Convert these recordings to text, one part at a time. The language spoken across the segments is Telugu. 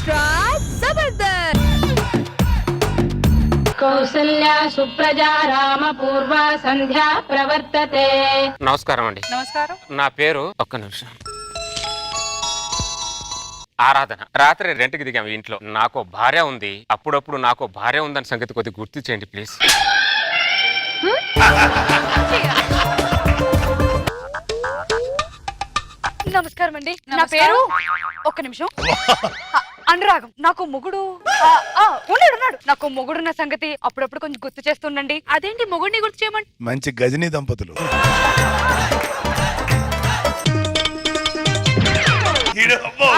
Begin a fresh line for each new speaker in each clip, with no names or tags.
ఎక్స్ట్రా జబర్దస్త్.
కౌసల్యా సుప్రజా రామ పూర్వ సంధ్యా ప్రవర్తతే.
నమస్కారం అండి.
నమస్కారం.
నా పేరు ఒక్క నిమిషం ఆరాధన. రాత్రి రెంట్కి దిగాము ఇంట్లో. నాకు భార్య ఉంది. అప్పుడప్పుడు నాకు భార్య ఉందని సంగతి కొద్దిగా గుర్తు చేయండి ప్లీజ్.
నమస్కారం అండి. నా పేరు ఒక్క నిమిషం అనురాగం. నాకు మొగుడు ఉన్నాడు. నాకు మొగుడున్న సంగతి అప్పుడప్పుడు కొంచెం గుర్తు చేస్తుండండి. అదేంటి మొగుడిని గుర్తు చేయమండి?
మంచి గజనీ దంపతులు.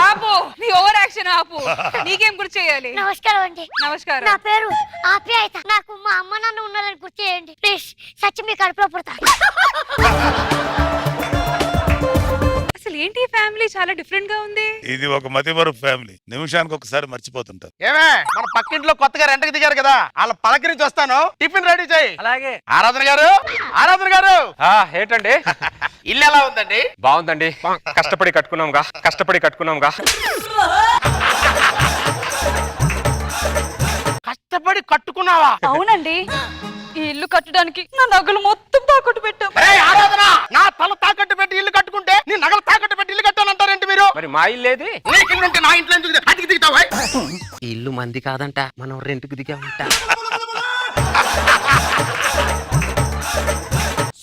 ఆపు, నీ ఓవర్ యాక్షన్ ఆపు. నీకేం గుర్తు చేయాలి?
నమస్కారం అండి.
నమస్కారం.
నా పేరు ఆప్యాయత. నాకు మా అమ్మ నాన్న ఉన్నారని గుర్తు చేయండి ప్లీజ్. సచ్చి మీ కడుపులో పుడతా.
అసలు ఏంటి ఫ్యామిలీ చాలా డిఫరెంట్ గా ఉంది.
ఇది ఒక మతిమరుపు ఫ్యామిలీ. నిమిషానికి ఒకసారి మర్చిపోతుంటారు.
ఏమే మన పక్కింట్లో కొత్తగా రెంట్కి దిగారు కదా, వాళ్ళ పలకరించి వస్తాను. టిఫిన్ రెడీ చేయి.
అలాగే.
ఆరాధన గారు, ఆరాధన గారు.
ఏంటండి?
ఇల్లు ఎలా ఉందండి?
బాగుందండి. కష్టపడి కట్టుకున్నాంగా.
కష్టపడి కట్టుకున్నావా?
అవునండి. ఈ ఇల్లు కట్టడానికి నా నగలు మొత్తం తాకట్టు పెట్టాం.
ఆరాధన, నా తల తాకట్టు పెట్టి ఇల్లు కట్టుకుంటే నీ నగలు తాకట్టు పెట్టి ఇల్లు కట్టానంటారేంటి మీరు?
మరి మా ఇల్లేది?
నీకు ఇల్లు ఉంటే నా ఇంట్లో ఎందుకు అతికి దిగుతావా?
ఇల్లు మంది కాదంట, మనం రెంట్కి దిగామంట.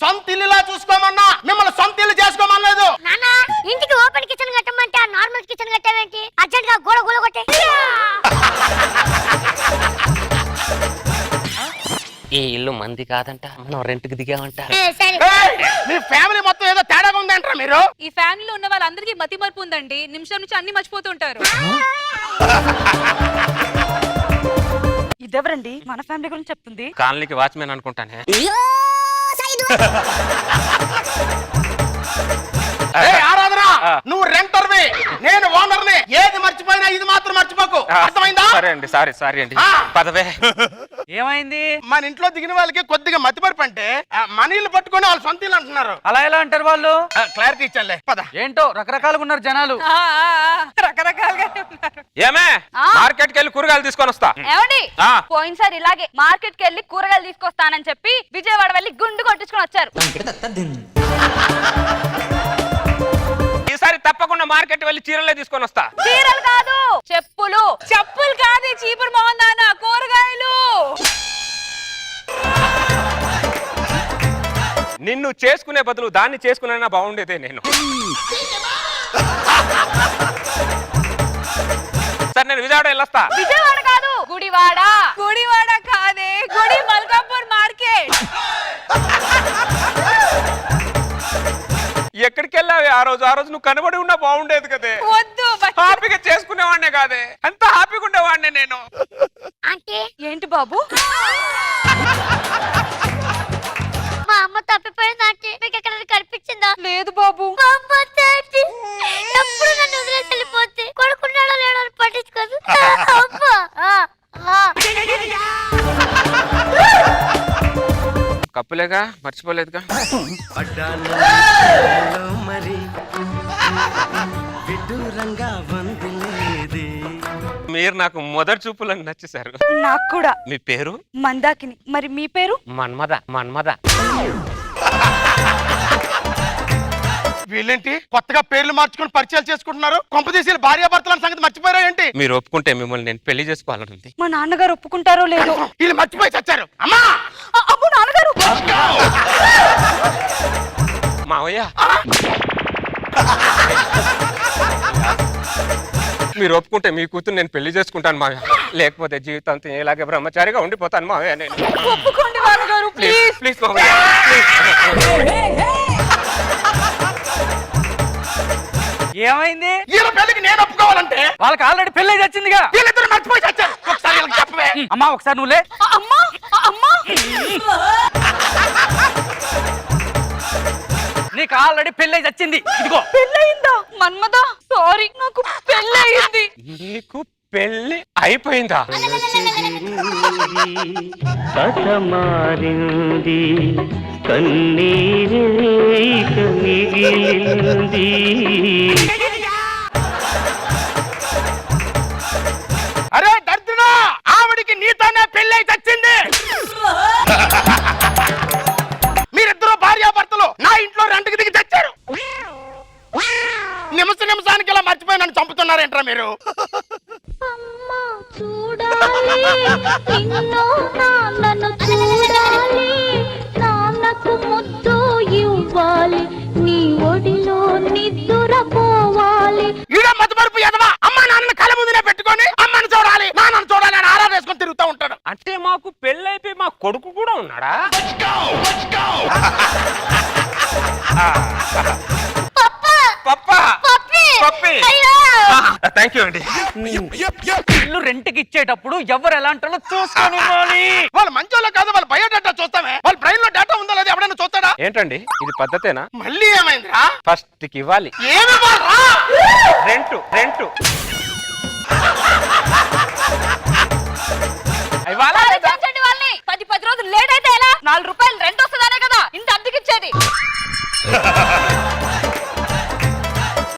సొంత ఇల్లులా చూసుకోమన్నా, మిమ్మల్ని సొంత ఇల్లు చేసుకోమనలేదు.
నాన్న, ఇంటికి ఓపెన్ కిచెన్ కట్టమంటే ఆ నార్మల్ కిచెన్ కట్టావేంటి? అర్జెంట్ గా గోడ గోల కొట్టే.
ఈ ఇల్లు మంది కాదంట, మనం రెంట్కి దిగామంట.
మీ ఫ్యామిలీ మొత్తం ఏదో తేడాగా ఉందంటారా మీరు?
ఈ ఫ్యామిలీలో ఉన్న వాళ్ళందరికీ మతి మరుపు ఉందండి. నిమిషం నుంచి అన్ని మర్చిపోతుంటారు. ఇదెవరండి మన ఫ్యామిలీ గురించి చెప్తుంది?
కాలనీకి వాచ్మెన్ అనుకుంటానే.
ఆరాధన, నువ్వు రెంటర్వి, నేను ఓనర్ని. ఏది మర్చిపోయినా ఇది మాత్రం మర్చిపోకు. అర్థమైందా?
సరే అండి. సారీ అండి. పదవే.
ఏమైంది? మన ఇంట్లో దిగిన వాళ్ళకి కొద్దిగా మతిమరుపు అంటే మన ఇల్లు పట్టుకొని వాళ్ళు సొంత ఇల్లు అంటున్నారు.
అలా ఎలా అంటారు వాళ్ళు?
క్లారిటీ ఇచ్చాలే, పద.
ఏంటో రకరకాలుగా ఉన్నారు జనాలు.
రకరకాలుగా ఉన్నారు.
ఏమే, మార్కెట్కి వెళ్ళి కూరగాయలు తీసుకొని వస్తా.
ఏమండి, పోయినసారి ఇలాగే మార్కెట్ కి వెళ్ళి కూరగాయలు తీసుకొస్తానని చెప్పి విజయవాడ వెళ్ళి గుండు కొట్టించుకొని వచ్చారు.
ఈసారి తప్పకుండా మార్కెట్ వెళ్ళి చీరలే తీసుకొని వస్తా.
చీరలు కాదు, చెప్పులు కాదు, చీపురు మొహం దానా కూరగాయలు.
నిన్ను చేసుకునే బదులు దాన్ని చేసుకునేనా బాగుండేదే. నేను సరే, నేను విజయవాడ వెళ్ళొస్తా.
విజయవాడ కాదు, గుడివాడ కాదే, గుడి మల్కాపూర్ మార్కెట్.
ఎక్కడికి వెళ్ళావి ఆ రోజు నువ్వు కనబడి ఉన్నా బాగుండేది కదే.
వద్దు,
హ్యాపీగా చేసుకునేవాడినే కాదే, అంత హ్యాపీగా ఉండేవాడినే నేను.
అంటే
ఏంటి బాబు?
మా అమ్మ తప్పిపోయింది అంటే మీకు ఎక్కడ కనిపించిందా?
లేదు బాబు.
మా అమ్మ తండ్రి ఎప్పుడు నన్ను వదిలేసి వెళ్ళిపోతే కొడుకున్నాడో లేడో అని పట్టించుకోదు.
కప్పులేగా, మర్చిపోలేదుగా. మీరు నాకు మొదటి చూపులను నచ్చేశారు.
నాకు కూడా.
మీ పేరు?
మందాకిని. మరి మీ పేరు?
మన్మద.
వీళ్ళేంటి కొత్తగా పేర్లు మార్చుకుని పరిచయాలు చేసుకుంటున్నారు? కొంపదీసి భార్యాభర్తల సంగతి మర్చిపోయారా ఏంటి?
మీరు ఒప్పుకుంటే మిమ్మల్ని నేను పెళ్లి చేసుకోవాలని ఉంది.
మా నాన్నగారు ఒప్పుకుంటారో లేదో.
వీళ్ళు మర్చిపోయి చచ్చారు. అమ్మా,
అమ్ము నాన్నగారు.
మావయ్య, మీరు ఒప్పుకుంటే మీ కూతురు నేను పెళ్లి చేసుకుంటాను మావయ్య. లేకపోతే జీవితాంతం ఇలాగే బ్రహ్మచారిగా ఉండిపోతాను మావయ్య. నేను
ఒప్పుకోండి నాన్నగారు, ప్లీజ్.
ప్లీజ్ మావయ్య, ప్లీజ్.
ఏమైంది?
వీళ్ళ పెళ్లికి నేను ఒప్పుకోవాలంటే
వాళ్ళకి ఆల్రెడీ పెళ్లి వచ్చిందిగా.
వీళ్ళిద్దరు మర్చిపోయి చచ్చారు. ఒకసారి వీళ్ళకి చెప్పవే.
అమ్మా ఒకసారి నువ్వులే.
అమ్మా.
నీకు ఆల్రెడీ పెళ్లి వచ్చింది. ఇదిగో
పెళ్ళయిందా? మన్మదా, సారీ, నాకు పెళ్ళయింది.
నీకు పెళ్లి అయిపోయిందా?
మారింది కన్నీరే మిగిలింది.
నిమిషానికి ఇలా మర్చిపోయి నన్ను చంపుతున్నారేంట్రా మీరు?
అమ్మ చూడాలి నిన్ను నాన్నను చూడాలి నాన్నకు ముద్దు ఇవ్వాలి నీ ఒడిలో నిద్దురపోవాలి.
ఈడ మతిమరుపు ఎదవా అమ్మ నాన్నని కళ్ళ ముందునే పెట్టుకొని అమ్మని చూడాలి నాన్నని చూడాలి అని ఆరా వేసుకొని తిరుగుతూ ఉంటాడు.
అంటే మాకు పెళ్ళైపోయి మా కొడుకు కూడా ఉన్నాడా? థ్యాంక్ యూ అండి.
ఇల్లు రెంట్కి ఇచ్చేటప్పుడు ఎవరు ఎలాంటి వాళ్ళో చూసుకొని ఇవ్వాలి.
వాళ్ళు మంచోళ్ళో కాదు, వాళ్ళ బయోడేటా చూస్తామే. వాళ్ళ బ్రెయిన్ లో డేటా ఉందో లేదా ఎవడైనా చూస్తాడా?
ఏంటండి ఇది పద్ధతేనా?
మళ్ళీ ఏమైందిరా?
ఫస్ట్ కి ఇవ్వాలి
ఏమి ఇవ్వాలిరా?
రెంట్.
ఆలోచించండి వాళ్ళని. 10 రోజులు లేట్ అయితే ఎలా? 4 రూపాయలు రెంట్ వస్తుందనే కదా ఇంత అద్దెకిచ్చేది.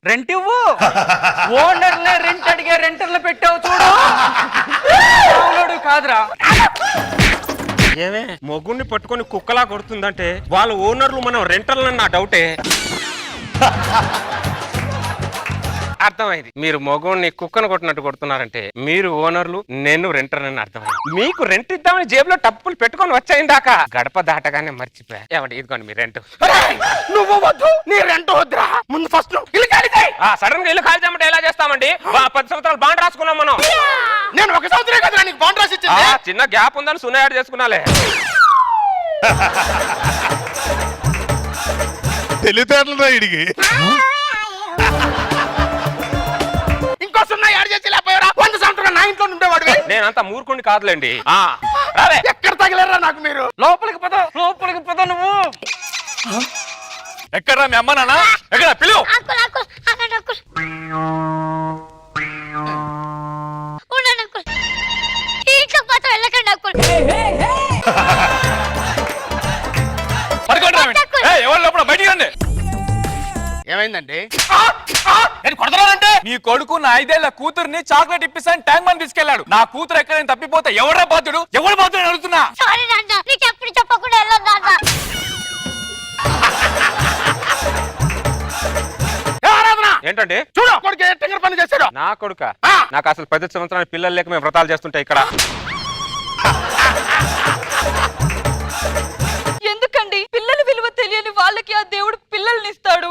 రెంట్ ఇవ్వు. ఓనర్లే రెంట్ అడిగే రెంటర్లు పెట్టావు చూడు. అవునోడు కాదురా.
ఏమే మొగుణ్ణి పట్టుకొని కుక్కలా కొడుతుందంటే వాళ్ళ ఓనర్లు మనం రెంటర్లు నా డౌటే. అర్థమైంది. మీరు మొగుణ్ణి కుక్కను కొట్టినట్టు కొడుతున్నారంటే మీరు ఓనర్లు, నేను రెంటర్ అని అర్థమైంది. మీకు రెంట్ ఇద్దామని జేబులో టప్పులు పెట్టుకొని వచ్చాయిందాక గడప దాటగానే మర్చిపోయా. ఏమండి ఇదిగోండి మీ రెంట్.
నువ్వు వద్దు, నీ రెంట్ వద్దురా. ముందు ఫస్ట్ ఇల్లు ఖాళీ చేయి.
సడన్ గా ఇల్లు ఖాళీ చేయమంటే ఎలా చేస్తామండి? 10 సంవత్సరాలు బాండ్ రాసుకున్నాం మనం.
నేను 1 సంవత్సరే కదా నీకు బాండ్ రాసి ఇచ్చింది.
చిన్న గ్యాప్ ఉందని సున్నాయాడ్ చేసుకున్నాలే.
తెలివితేటలురా ఇడికి.
ఇంకో సున్నా యాడ్ చేసి లేకపోయారా? 100 సంవత్సరాలు నా ఇంట్లో ఉండేవాడు.
నేనంతా మూర్ఖుని కాదులేండి.
ఎక్కడ తగిలేరా నాకు మీరు?
లోపలికి పద నువ్వు.
ఎక్కడ మీ అమ్మ నాన్న? ఎక్కడ పిలువు.
అంకుల్ అంకుల్ అక్కడ అంకుల్ ఉండండి అంకుల్ ఇంట్లో పోతా వెళ్ళకండి అంకుల్.
ఏమైందండి? నేను కొడతానంటే
నీ కొడుకు నా 5 ఏళ్ల కూతుర్ని చాక్లెట్ ఇప్పిస్తాను ట్యాంక్ బండ్ తీసుకెళ్లాడు. నా కూతురు ఎక్కడైనా తప్పిపోతే ఎవడా బాధ్యుడు అడుగుతున్నా.
సారీ నాన్న, నీకు ఎప్పుడు చెప్పకుండా వెళ్ళొద్దు నాన్న.
ఏంటండి?
చూడు కొడుకు టింగర్ పని చేశాడు.
నా కొడుక? నాకు అసలు 10 సంవత్సరాల పిల్లలు లేక మేము వ్రతాలు చేస్తుంటాయి ఇక్కడ.
ఎందుకండి పిల్లల విలువ తెలియని వాళ్ళకి ఆ దేవుడు పిల్లల్ని ఇస్తాడు?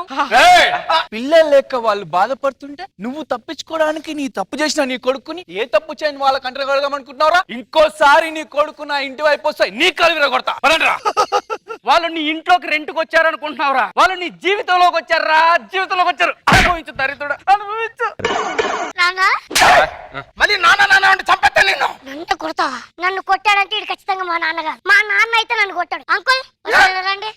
పిల్లలు లేక వాళ్ళు బాధపడుతుంటే నువ్వు తప్పించుకోవడానికి నీ తప్పు చేసిన నీ కొడుకుని ఏ తప్పు చేయని వాళ్ళ కంట్రీ కడగమనుకుంటున్నారా? ఇంకోసారి నీ కొడుకు నా ఇంటి వైపు వస్తాయి నీ కళ్ళు విరగొడతా. వాళ్ళు నీ ఇంట్లోకి రెంట్కి వచ్చారనుకుంటున్నావురా? వాళ్ళు నీ జీవితంలోకి వచ్చారా? జీవితంలోకి వచ్చారు. అనుభవించు దరిద్రుడు, అనుభవించు.
నాన్న
మళ్ళీ నాన్న అంటే చంపేస్తా నిన్ను.
నన్ను కొడతావా? నన్ను కొట్టాడంటే ఇది ఖచ్చితంగా మా నాన్నగారు. మా నాన్న అయితే నన్ను కొట్టాడు. అంకుల్ రండి.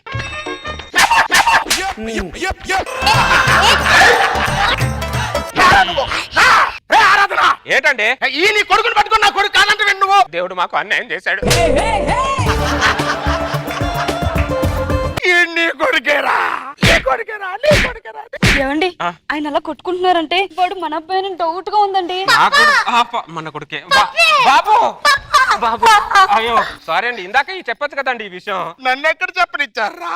ఏంటండి?
ఈ నీ కొడుకుని పట్టుకుని నా కొడుకు కాదంటే నువ్వు.
దేవుడు మాకు అన్యాయం చేశాడు.
నీ కొడుకేరా.
ఏమండి ఆయన అలా కొట్టుకుంటున్నారంటే వాడు మన అబ్బాయి డౌట్ గా ఉందండి.
మన కొడుకే. బాబు బాబు అయ్యో సారీ అండి. ఇందాక చెప్పొచ్చు కదండి ఈ విషయం.
నన్ను ఎక్కడ చెప్పనిచ్చారా?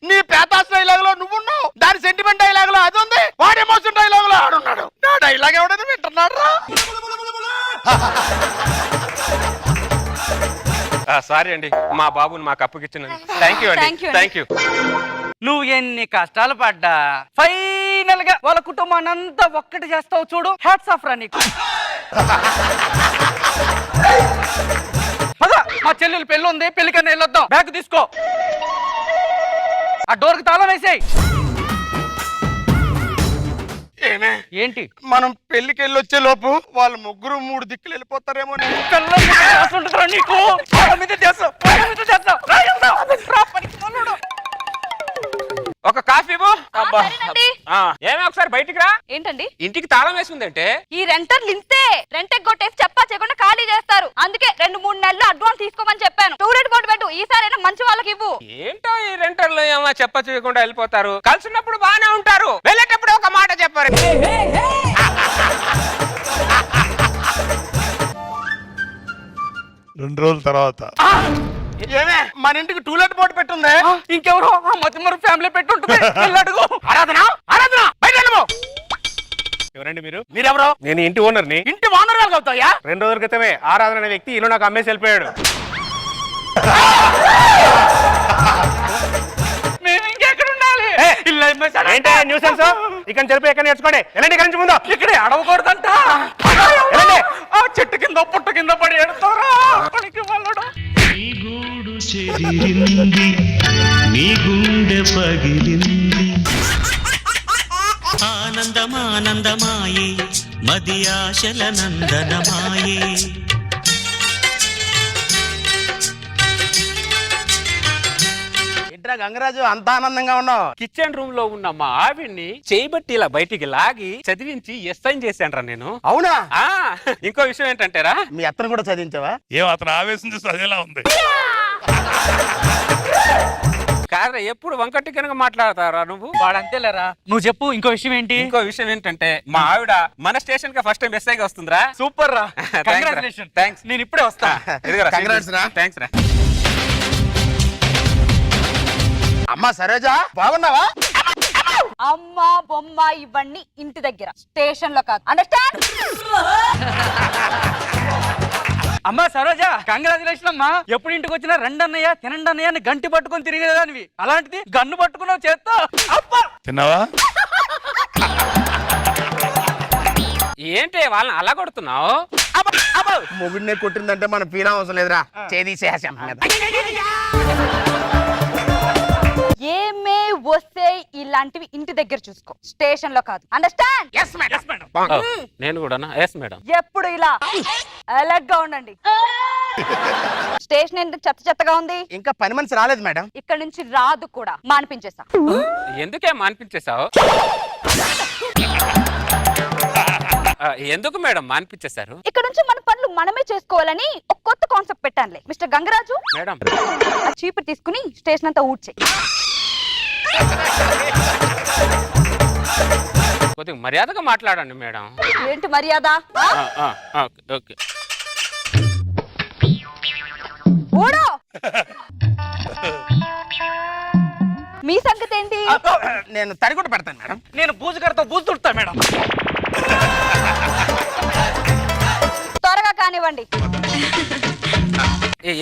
నీ పేతాస్ డైలాగ్ లో నువ్వున్నావు, దాని సెంటిమెంట్ డైలాగ్ లో అది ఉంది, వాడి ఎమోషన్ డైలాగ్ లో ఆడున్నాడు. నా డైలాగ్ ఎవడైనా వింటున్నాడు రా.
సారీ అండి మా బాబుని మాకు అప్పుకిచ్చినందుకు. థ్యాంక్ యూ అండి. Thank you.
నువ్వు ఎన్ని కష్టాలు పడ్డా ఫైనల్ గా వాళ్ళ కుటుంబాన్ని అంతా ఒక్కటి చేస్తావు చూడు. హ్యాట్స్ ఆఫ్ రా నీకు. మా చెల్లెలు పెళ్ళి ఉంది, పెళ్లికన్నా వెళ్ళొద్దాం. బ్యాగ్ తీసుకో, ఆ డోర్ కి తాళం వేసేయ్. ఏంటి
మనం పెళ్లికి వెళ్ళి వచ్చే లోపు వాళ్ళ ముగ్గురు 3 దిక్కులు వెళ్ళిపోతారేమో.
నీకు
ఒక కాఫీ
సరేనండి.
ఏమే ఒకసారి బయటికి రా.
ఏంటండి
ఇంటికి తాళం వేసుకుందంటే?
ఈ రెంటర్లు ఇంతే, రెంట్ కొట్టేసి చెప్పా చేయకుండా ఖాళీ చేస్తారు. అందుకే 2-3 నెలలు అడ్వాన్స్ తీసుకోమని చెప్పాను. టూలెట్ బోర్డు పెట్టు, ఈసారైనా మంచి వాళ్ళకి ఇవ్వు.
ఏంటో ఈ రెంటర్లు ఏమో చెప్ప చేయకుండా వెళ్ళిపోతారు. కలిసినప్పుడు బాగానే ఉంటారు, వెళ్ళేటప్పుడు ఒక మాట చెప్పారు.
2 రోజుల తర్వాత
ఏమే మన ఇంటికి టూలెట్ బోర్డు పెట్టుంది.
ఇంకెవరో మతిమరు ఫ్యామిలీ పెట్టుంటుంది.
ఆరాధన బయట
ఎవరండి మీరు?
మీరెవరో?
నేను ఇంటి ఓనర్ని.
ఇంటి ఓనర్ వాళ్ళకి అవుతాయా?
2 రోజుల క్రితమే ఆరాధన అనే వ్యక్తి ఇల్లు నాకు అమ్మేసి వెళ్ళిపోయాడు.
మేము ఇంకెక్కడ ఉండాలి? ఇల్లు అమ్మేశారా?
ఏంటి న్యూసెన్స్? ఇక్కడ చెరుపు ఎక్కడ నేర్చుకోండి. ఎలాంటి ఇక్కడి నుంచి ముందు
ఇక్కడే అడవకూడదంట. ఆ చెట్టు కింద పుట్ట కింద పడి ఎడతారా పనికి వాళ్ళడు.
నీ గూడు చెదిరింది, నీ గుండె పగిలింది. ఆనందమానందమాయే మది ఆశల నందనమాయే.
ఏంట్రా గంగరాజు అంత ఆనందంగా ఉన్నావు?
కిచెన్ రూమ్ లో ఉన్న మా ఆవిడ్ని చేయబట్టి ఇలా బయటికి లాగి చదివించి ఎస్ఐన్ చేశాను నేను.
అవునా?
ఆ ఇంకో విషయం ఏంటంటేరా,
మీ అత్తను కూడా చదివించావా?
ఏం అతను ఆవేశం చూసి అదేలా ఉంది.
కాదు ఎప్పుడు వంకటి కనుక మాట్లాడతారా నువ్వు?
వాడంతేలేరా. నువ్వు చెప్పు ఇంకో విషయం ఏంటి?
ఇంకో విషయం ఏంటంటే మా ఆవిడ మన స్టేషన్ కి ఫస్ట్ టైం ఎస్ఐగా వస్తుందిరా.
సూపర్ రా.
థ్యాంక్స్.
నేను ఇప్పుడే వస్తా.
Congrats రా.
థ్యాంక్స్ రా.
అమ్మా సరోజా బాగున్నావా?
అమ్మ బొమ్మ ఇవన్నీ ఇంటి దగ్గర, స్టేషన్ లో కాదు. అండర్స్టాండ్?
అమ్మా సరోజా, కంగ్రాచులేషన్ అమ్మా. ఎప్పుడు ఇంటికి వచ్చినా రండి అన్నయ్య తినండి అన్నయ్య అని గంటి పట్టుకొని తిరిగేదానివి, అలాంటిది గన్ను పట్టుకున్నావు చేత్తో.
తిన్నావా?
ఏంటి వాళ్ళని అలా కొడుతున్నావు?
మొగుడినే కొట్టిందంటే మన పీన అవసరం లేదురా, చేదీసేసాం మీద.
ఏమే వస్తే ఇలాంటివి ఇంటి దగ్గర చూసుకో, స్టేషన్ లో కాదు. అండర్స్టాండ్?
Yes madam.
నేను కూడా ఎస్ మేడం.
ఎప్పుడు ఇలా అలర్ట్ గా ఉండండి. స్టేషన్ ఎందుకు చెత్త చెత్తగా ఉంది?
ఇంకా పని మనిషి రాలేదు మేడం.
ఇక్కడ నుంచి రాదు కూడా, మానిపించేసా.
ఎందుకే మానిపించేశావు? ఎందుకు మేడం మానిపించేశారు?
ఇక్కడ నుంచి మన పనులు మనమే చేసుకోవాలని ఒక కొత్త కాన్సెప్ట్ పెట్టానులే. మిస్టర్ గంగరాజు,
మేడం
ఆ చీపురు తీసుకుని స్టేషన్ అంతా ఊడ్చే.
కొద్దిగా మర్యాదగా మాట్లాడండి మేడం.
ఏంటి మర్యాద?
ఓకే.
ఊడో. మీ సంగతి ఏంటి?
నేను తడిగుడ్డ పెడతాను మేడం.
నేను బూజుగారితో బూజు తుడుతా మేడం.
త్వరగా కానివ్వండి.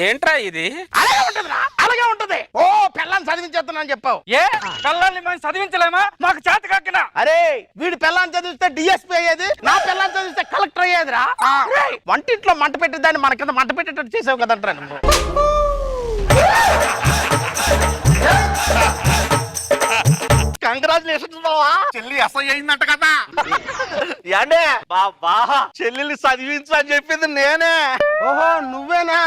ఏంట్రా ఇది?
అలాగే ఉంటదిరా, అలాగే ఉంటది. ఓ పిల్లని చదివించేస్తున్నా అని చెప్పావు.
ఏ పిల్లల్ని మేము చదివించలేమా? మాకు చేత కాకినా.
అరే వీడి పిల్లని చదివిస్తే డిఎస్పీ అయ్యేది, నా పిల్లని చదివిస్తే కలెక్టర్ అయ్యేదిరా. రేయ్, వంటింట్లో మంట పెట్టి దాన్ని మన కింద మంట పెట్టేటట్టు చేసావు కదంటరా నువ్వు. కంగ్రాచులేషన్స్ బావా, చెల్లి అసహ్య అయిందంట కదా. ఏండే బాబా, చెల్లెల్ని చదివించు అని చెప్పింది నేనే. ఓహో నువ్వేనా?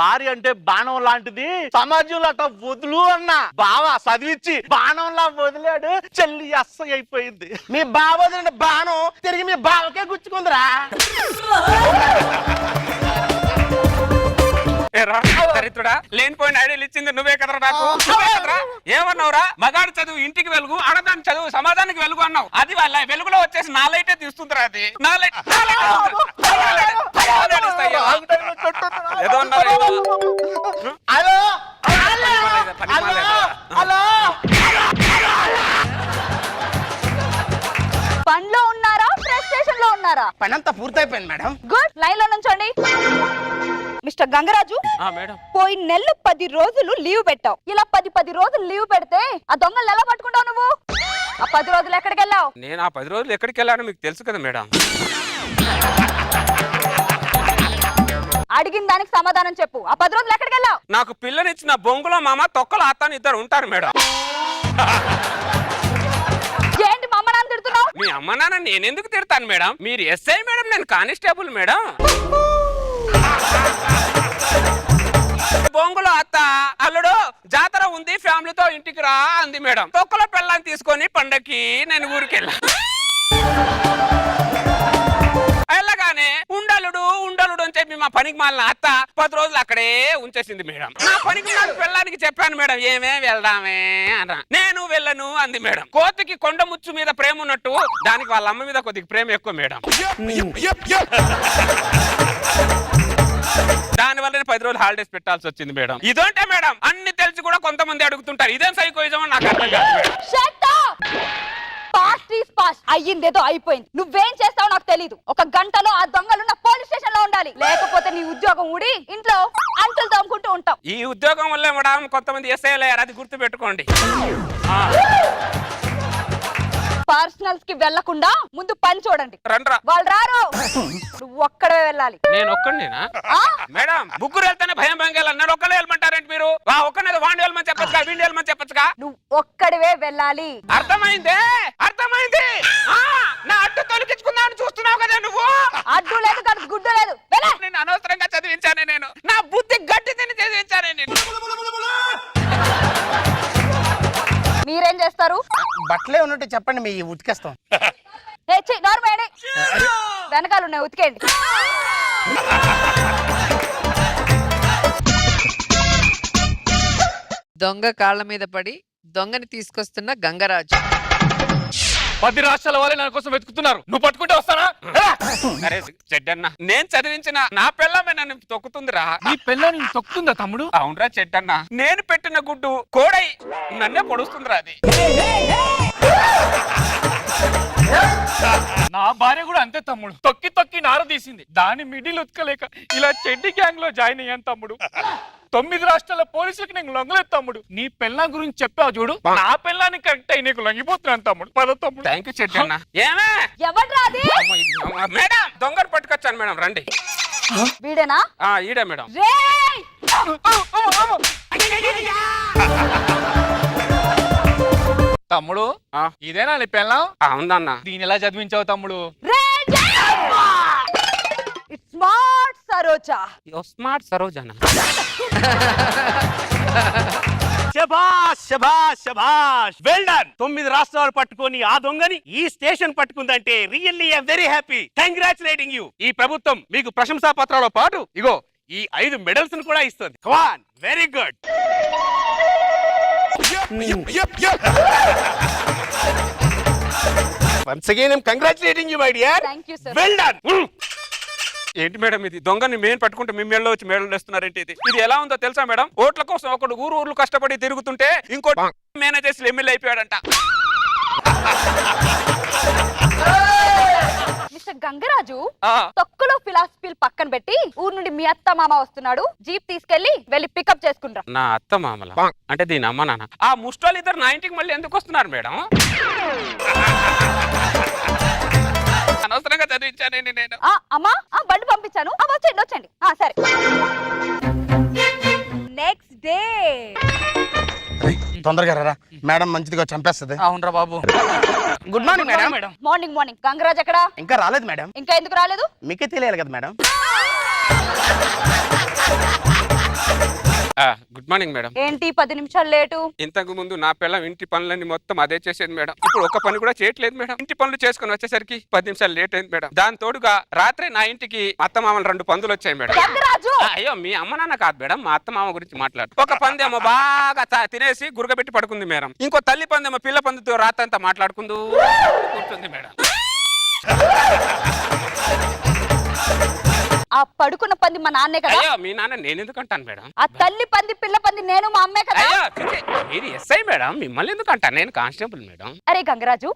భార్య అంటే బాణం లాంటిది, సమాజంలో అట్లా వదులు అన్నా. బావా చదివించి బాణంలా వదిలాడు, చెల్లి అసహ్య అయిపోయింది. మీ బావ వదిలిన బాణం తిరిగి మీ బావకే గుచ్చుకుందిరా.
దరిద్రుడా, లేనిపోయిన ఐడియాలు ఇచ్చింది నువ్వే కదరా నాకు. ఏమన్నావురా? మగాడు చదువు ఇంటికి వెలుగు, ఆడదాని చదువు సమాజానికి వెలుగు అన్నావు. అది వాళ్ళ వెలుగులో వచ్చేసి నా లైటే తీస్తుందిరా. అది నా లైట్. ఏదో అన్నారు.
హలో హలో,
పనిలో ఉన్నారా, ఫ్రస్ట్రేషన్ లో ఉన్నారా?
పని అంతా పూర్తయిపోయింది మేడం.
గుడ్. లైన్ లో నుంచోండి. మిస్టర్ గంగరాజు,
మేడం
పోయిన నెలలో 10 రోజులు లీవ్ పెట్టావు. ఇలా 10 రోజులు లీవ్ పెడితే ఆ దొంగలు ఎలా పట్టుకుంటావు నువ్వు? ఆ 10 రోజులు ఎక్కడికి వెళ్ళావు?
నేను ఆ 10 రోజులు ఎక్కడికి వెళ్ళానో మీకు తెలుసు కదా మేడం.
అడిగిన దానికి సమాధానం చెప్పు. ఆ 10 రోజులు ఎక్కడికి వెళ్ళావు?
నాకు పిల్లనిచ్చిన బొంగులో మామ తొక్కలో అత్తాను ఇద్దరు ఉంటారు మేడం.
ఏంటి మా అమ్మ నాన్న తిడుతున్నావు?
మీ అమ్మ నాన్న నేనెందుకు తిడతాను మేడం? మీరు ఎస్ఐ మేడం, నేను కానిస్టేబుల్ మేడం. బొంగులో అత్త అల్లుడు జాతర ఉంది ఫ్యామిలీతో ఇంటికి రా అంది మేడం. తొక్కలో పిల్లని తీసుకొని పండక్కి నేను ఊరికెళ్ళా. వెళ్ళగానే ఉండలుడు అని చెప్పి మా పనికి మాలిన అత్త 10 రోజులు అక్కడే ఉంచేసింది మేడం. నా పనికి మాలిన పిల్లానికి చెప్పాను మేడం, ఏమే వెళ్దామే అన్న. నేను వెళ్ళను అంది మేడం. కోతికి కొండ ముచ్చు మీద ప్రేమ ఉన్నట్టు దానికి వాళ్ళ అమ్మ మీద కొద్దిగా ప్రేమ ఎక్కువ మేడం. దానివల్ల 10 రోజులు హాలిడేస్ పెట్టాల్సి వచ్చింది మేడం. ఇదంటే మేడం అన్ని తెలిసి కూడా కొంతమంది అడుగుతుంటారు, ఇదేం సైకోయిజం అని నాకు అర్థం కాదు madam.
Shut up! Past is past, అయ్యిందేదో అయిపోయింది. నువ్వేం చేస్తావో నాకు తెలీదు. ఒక గంటలో ఆ దొంగలున్న పోలీస్ స్టేషన్ లో ఉండాలి, లేకపోతే నీ ఉద్యోగం ఊడి ఇంట్లో అంటలు తోముకుంటూ ఉంటావు.
ఈ ఉద్యోగం వల్లే మేడం కొంతమంది ఎస్ఐలు అయ్యారు, అది గుర్తు పెట్టుకోండి.
పర్సనల్స్ కి వెళ్లకుండా ముందు పని చూడండి.
రండ్రా.
వాళ్ళు రారు, నువ్వు ఒక్కడే వెళ్ళాలి.
నేను ఒక్కడినేనా
ఆ?
మేడం? ముగ్గురు వెళ్తేనే భయం భయం నన్ను ఒక్కడే వెళ్ళమంటారేంటి మీరు? ఒక్కనే వాడిని వెళ్ళమని చెప్పచ్చుగా, వీడిని వెళ్ళమని చెప్పచ్చుగా.
నువ్వు ఒక్కడివే వెళ్ళాలి.
అర్థమైందే, అర్థమైంది. నా అడ్డు తొలగించుకుందామని చూస్తున్నావు కదా నువ్వు.
అడ్డు లేదు గడ్డు గుడ్డు లేదు, వెళ్ళ.
నేను అనవసరంగా చదివించానే, నేను నా బుద్ధి గట్టి తిని చదివించానే నేను.
మీరేం చేస్తారు?
బట్టలే ఉన్నట్టు చెప్పండి, మీ ఉతికేస్తాం.
వెనకాల ఉన్నాయి, ఉతికేయండి.
దొంగ కాళ్ళ మీద పడి దొంగని తీసుకొస్తున్న గంగరాజు.
10 రాష్ట్రాల వాళ్ళే నా కోసం వెతుకుతున్నారు, నువ్వు పట్టుకుంటే వస్తానా?
అరే చెడ్డన్న, నేను చదివించిన నా పిల్లమే నన్ను తొక్కుతుందిరా.
నీ పిల్ల నేను తొక్కుతుందా తమ్ముడు?
అవునరా చెడ్డన్న, నేను పెట్టిన గుడ్డు కోడై నన్నే పొడుస్తుందిరా అది.
నా భార్య కూడా అంతే తమ్ముడు, తొక్కి తొక్కి నార తీసింది. దాని మిడిల్ ఉతకలేక ఇలా చెడ్డి గ్యాంగ్ లో జాయిన్ అయ్యాను తమ్ముడు. 9 రాష్ట్రాల పోలీసులకు నేను లొంగలేదు తమ్ముడు. నీ పిల్ల గురించి చెప్పావు చూడు, నా పిల్లాన్ని కరెక్ట్ అయి నీకు లొంగిపోతున్నాను తమ్ముడు. పద తమ్ముడు.
థ్యాంక్ యూ చెడ్డన్న. ఏమే
ఎవడ్రా అది?
మేడం, దొంగను పట్టుకొచ్చాను మేడం, రండి.
వీడేనా?
ఈడే మేడం.
రేయ్!
తమ్ముడు ఇదేనా నీ పిల్లం?
అవునన్న.
దీని ఎలా చదివించావు తమ్ముడు?
స్మార్ట్ సరోజా.
స్మార్ట్ సరోజానా?
శభాష్ శభాష్ శభాష్, వెల్ డన్. 9 రాష్ట్రాలు పట్టుకొని ఆ దొంగని ఈ స్టేషన్ పట్టుకుందంటే really I very happy. Congratulating you. ఈ ప్రభుత్వం మీకు ప్రశంసా పత్రాలతో పాటు ఇగో ఈ 5 మెడల్స్ ను కూడా ఇస్తుంది. Come on, very good. Once again, I'm congratulating you, my dear.
Thank you, sir.
Well done.
ఏంటి మేడం ఇది? దొంగని మేము పట్టుకుంటే మీ మేడలో వచ్చి మేడలు వేస్తున్నారేంటి? ఇది ఎలా ఉందో తెలుసా మేడం? ఓట్ల కోసం ఒకడు ఊరు కష్టపడి తిరుగుతుంటే ఇంకోటి మేనేజర్స్ ఎమ్మెల్యే అయిపోయాడంట.
మిస్టర్ గంగరాజు, తొక్కులో ఫిలాసఫీలు పక్కన పెట్టి ఊరు నుండి మీ అత్త మామ వస్తున్నాడు, జీప్ తీసుకెళ్లి వెళ్ళి పికప్ చేసుకుంటా.
నా అత్త మామల అంటే దీని అమ్మ నాన్న? ఆ ముస్టాలు ఇద్దరు నా ఇంటికి మళ్ళీ ఎందుకు వస్తున్నారు మేడం? అనవసరంగా చదివించానే నేను.
అమ్మా, బండి పంపించాను, వచ్చండి. సరే. Next day.
తొందరగా రా, మేడం మంచిదిగా చంపేస్తుంది.
అవునరా బాబు.
Good morning madam.
Morning. Gangaraj ఎక్కడ?
ఇంకా రాలేదు మేడం.
ఇంకా ఎందుకు రాలేదు?
మీకే తెలియాలి కదా మేడం.
Good morning madam.
ఏంటి 10 నిమిషాలు లేటు?
ఇంతకు ముందు నా పిల్లం ఇంటి పనులన్నీ మొత్తం అదే చేసేది మేడం. ఇప్పుడు ఒక్క పని కూడా చేయట్లేదు మేడం. ఇంటి పనులు చేసుకుని వచ్చేసరికి 10 నిమిషాలు లేట్ అయింది మేడం. దాని తోడుగా రాత్రి నా ఇంటికి అత్త మామలు 2 పందులు వచ్చాయి మేడం. అయ్యో, మీ అమ్మ నాన్న కాదు మేడం, మా అత్త మామ గురించి మాట్లాడు. ఒక పందేమో బాగా తినేసి గురగబెట్టి పడుకుంది మేడం. ఇంకో తల్లి పందేమో పిల్ల పందుతో రాత్రంతా మాట్లాడుకుంటూ కూర్చుంది మేడం.
ఆ పడుకున్న పంది మా నాన్నే కదా?
అయ్యో, మీ నాన్న నేను ఎందుకు అంటాను మేడం?
ఆ తల్లి పంది పిల్ల పంది నేను మా అమ్మే కదా?
అయ్యో, మీరు ఎస్ఐ మేడం, మిమ్మల్ని ఎందుకు అంటాను? నేను కానిస్టేబుల్ మేడం.
అరే గంగరాజు,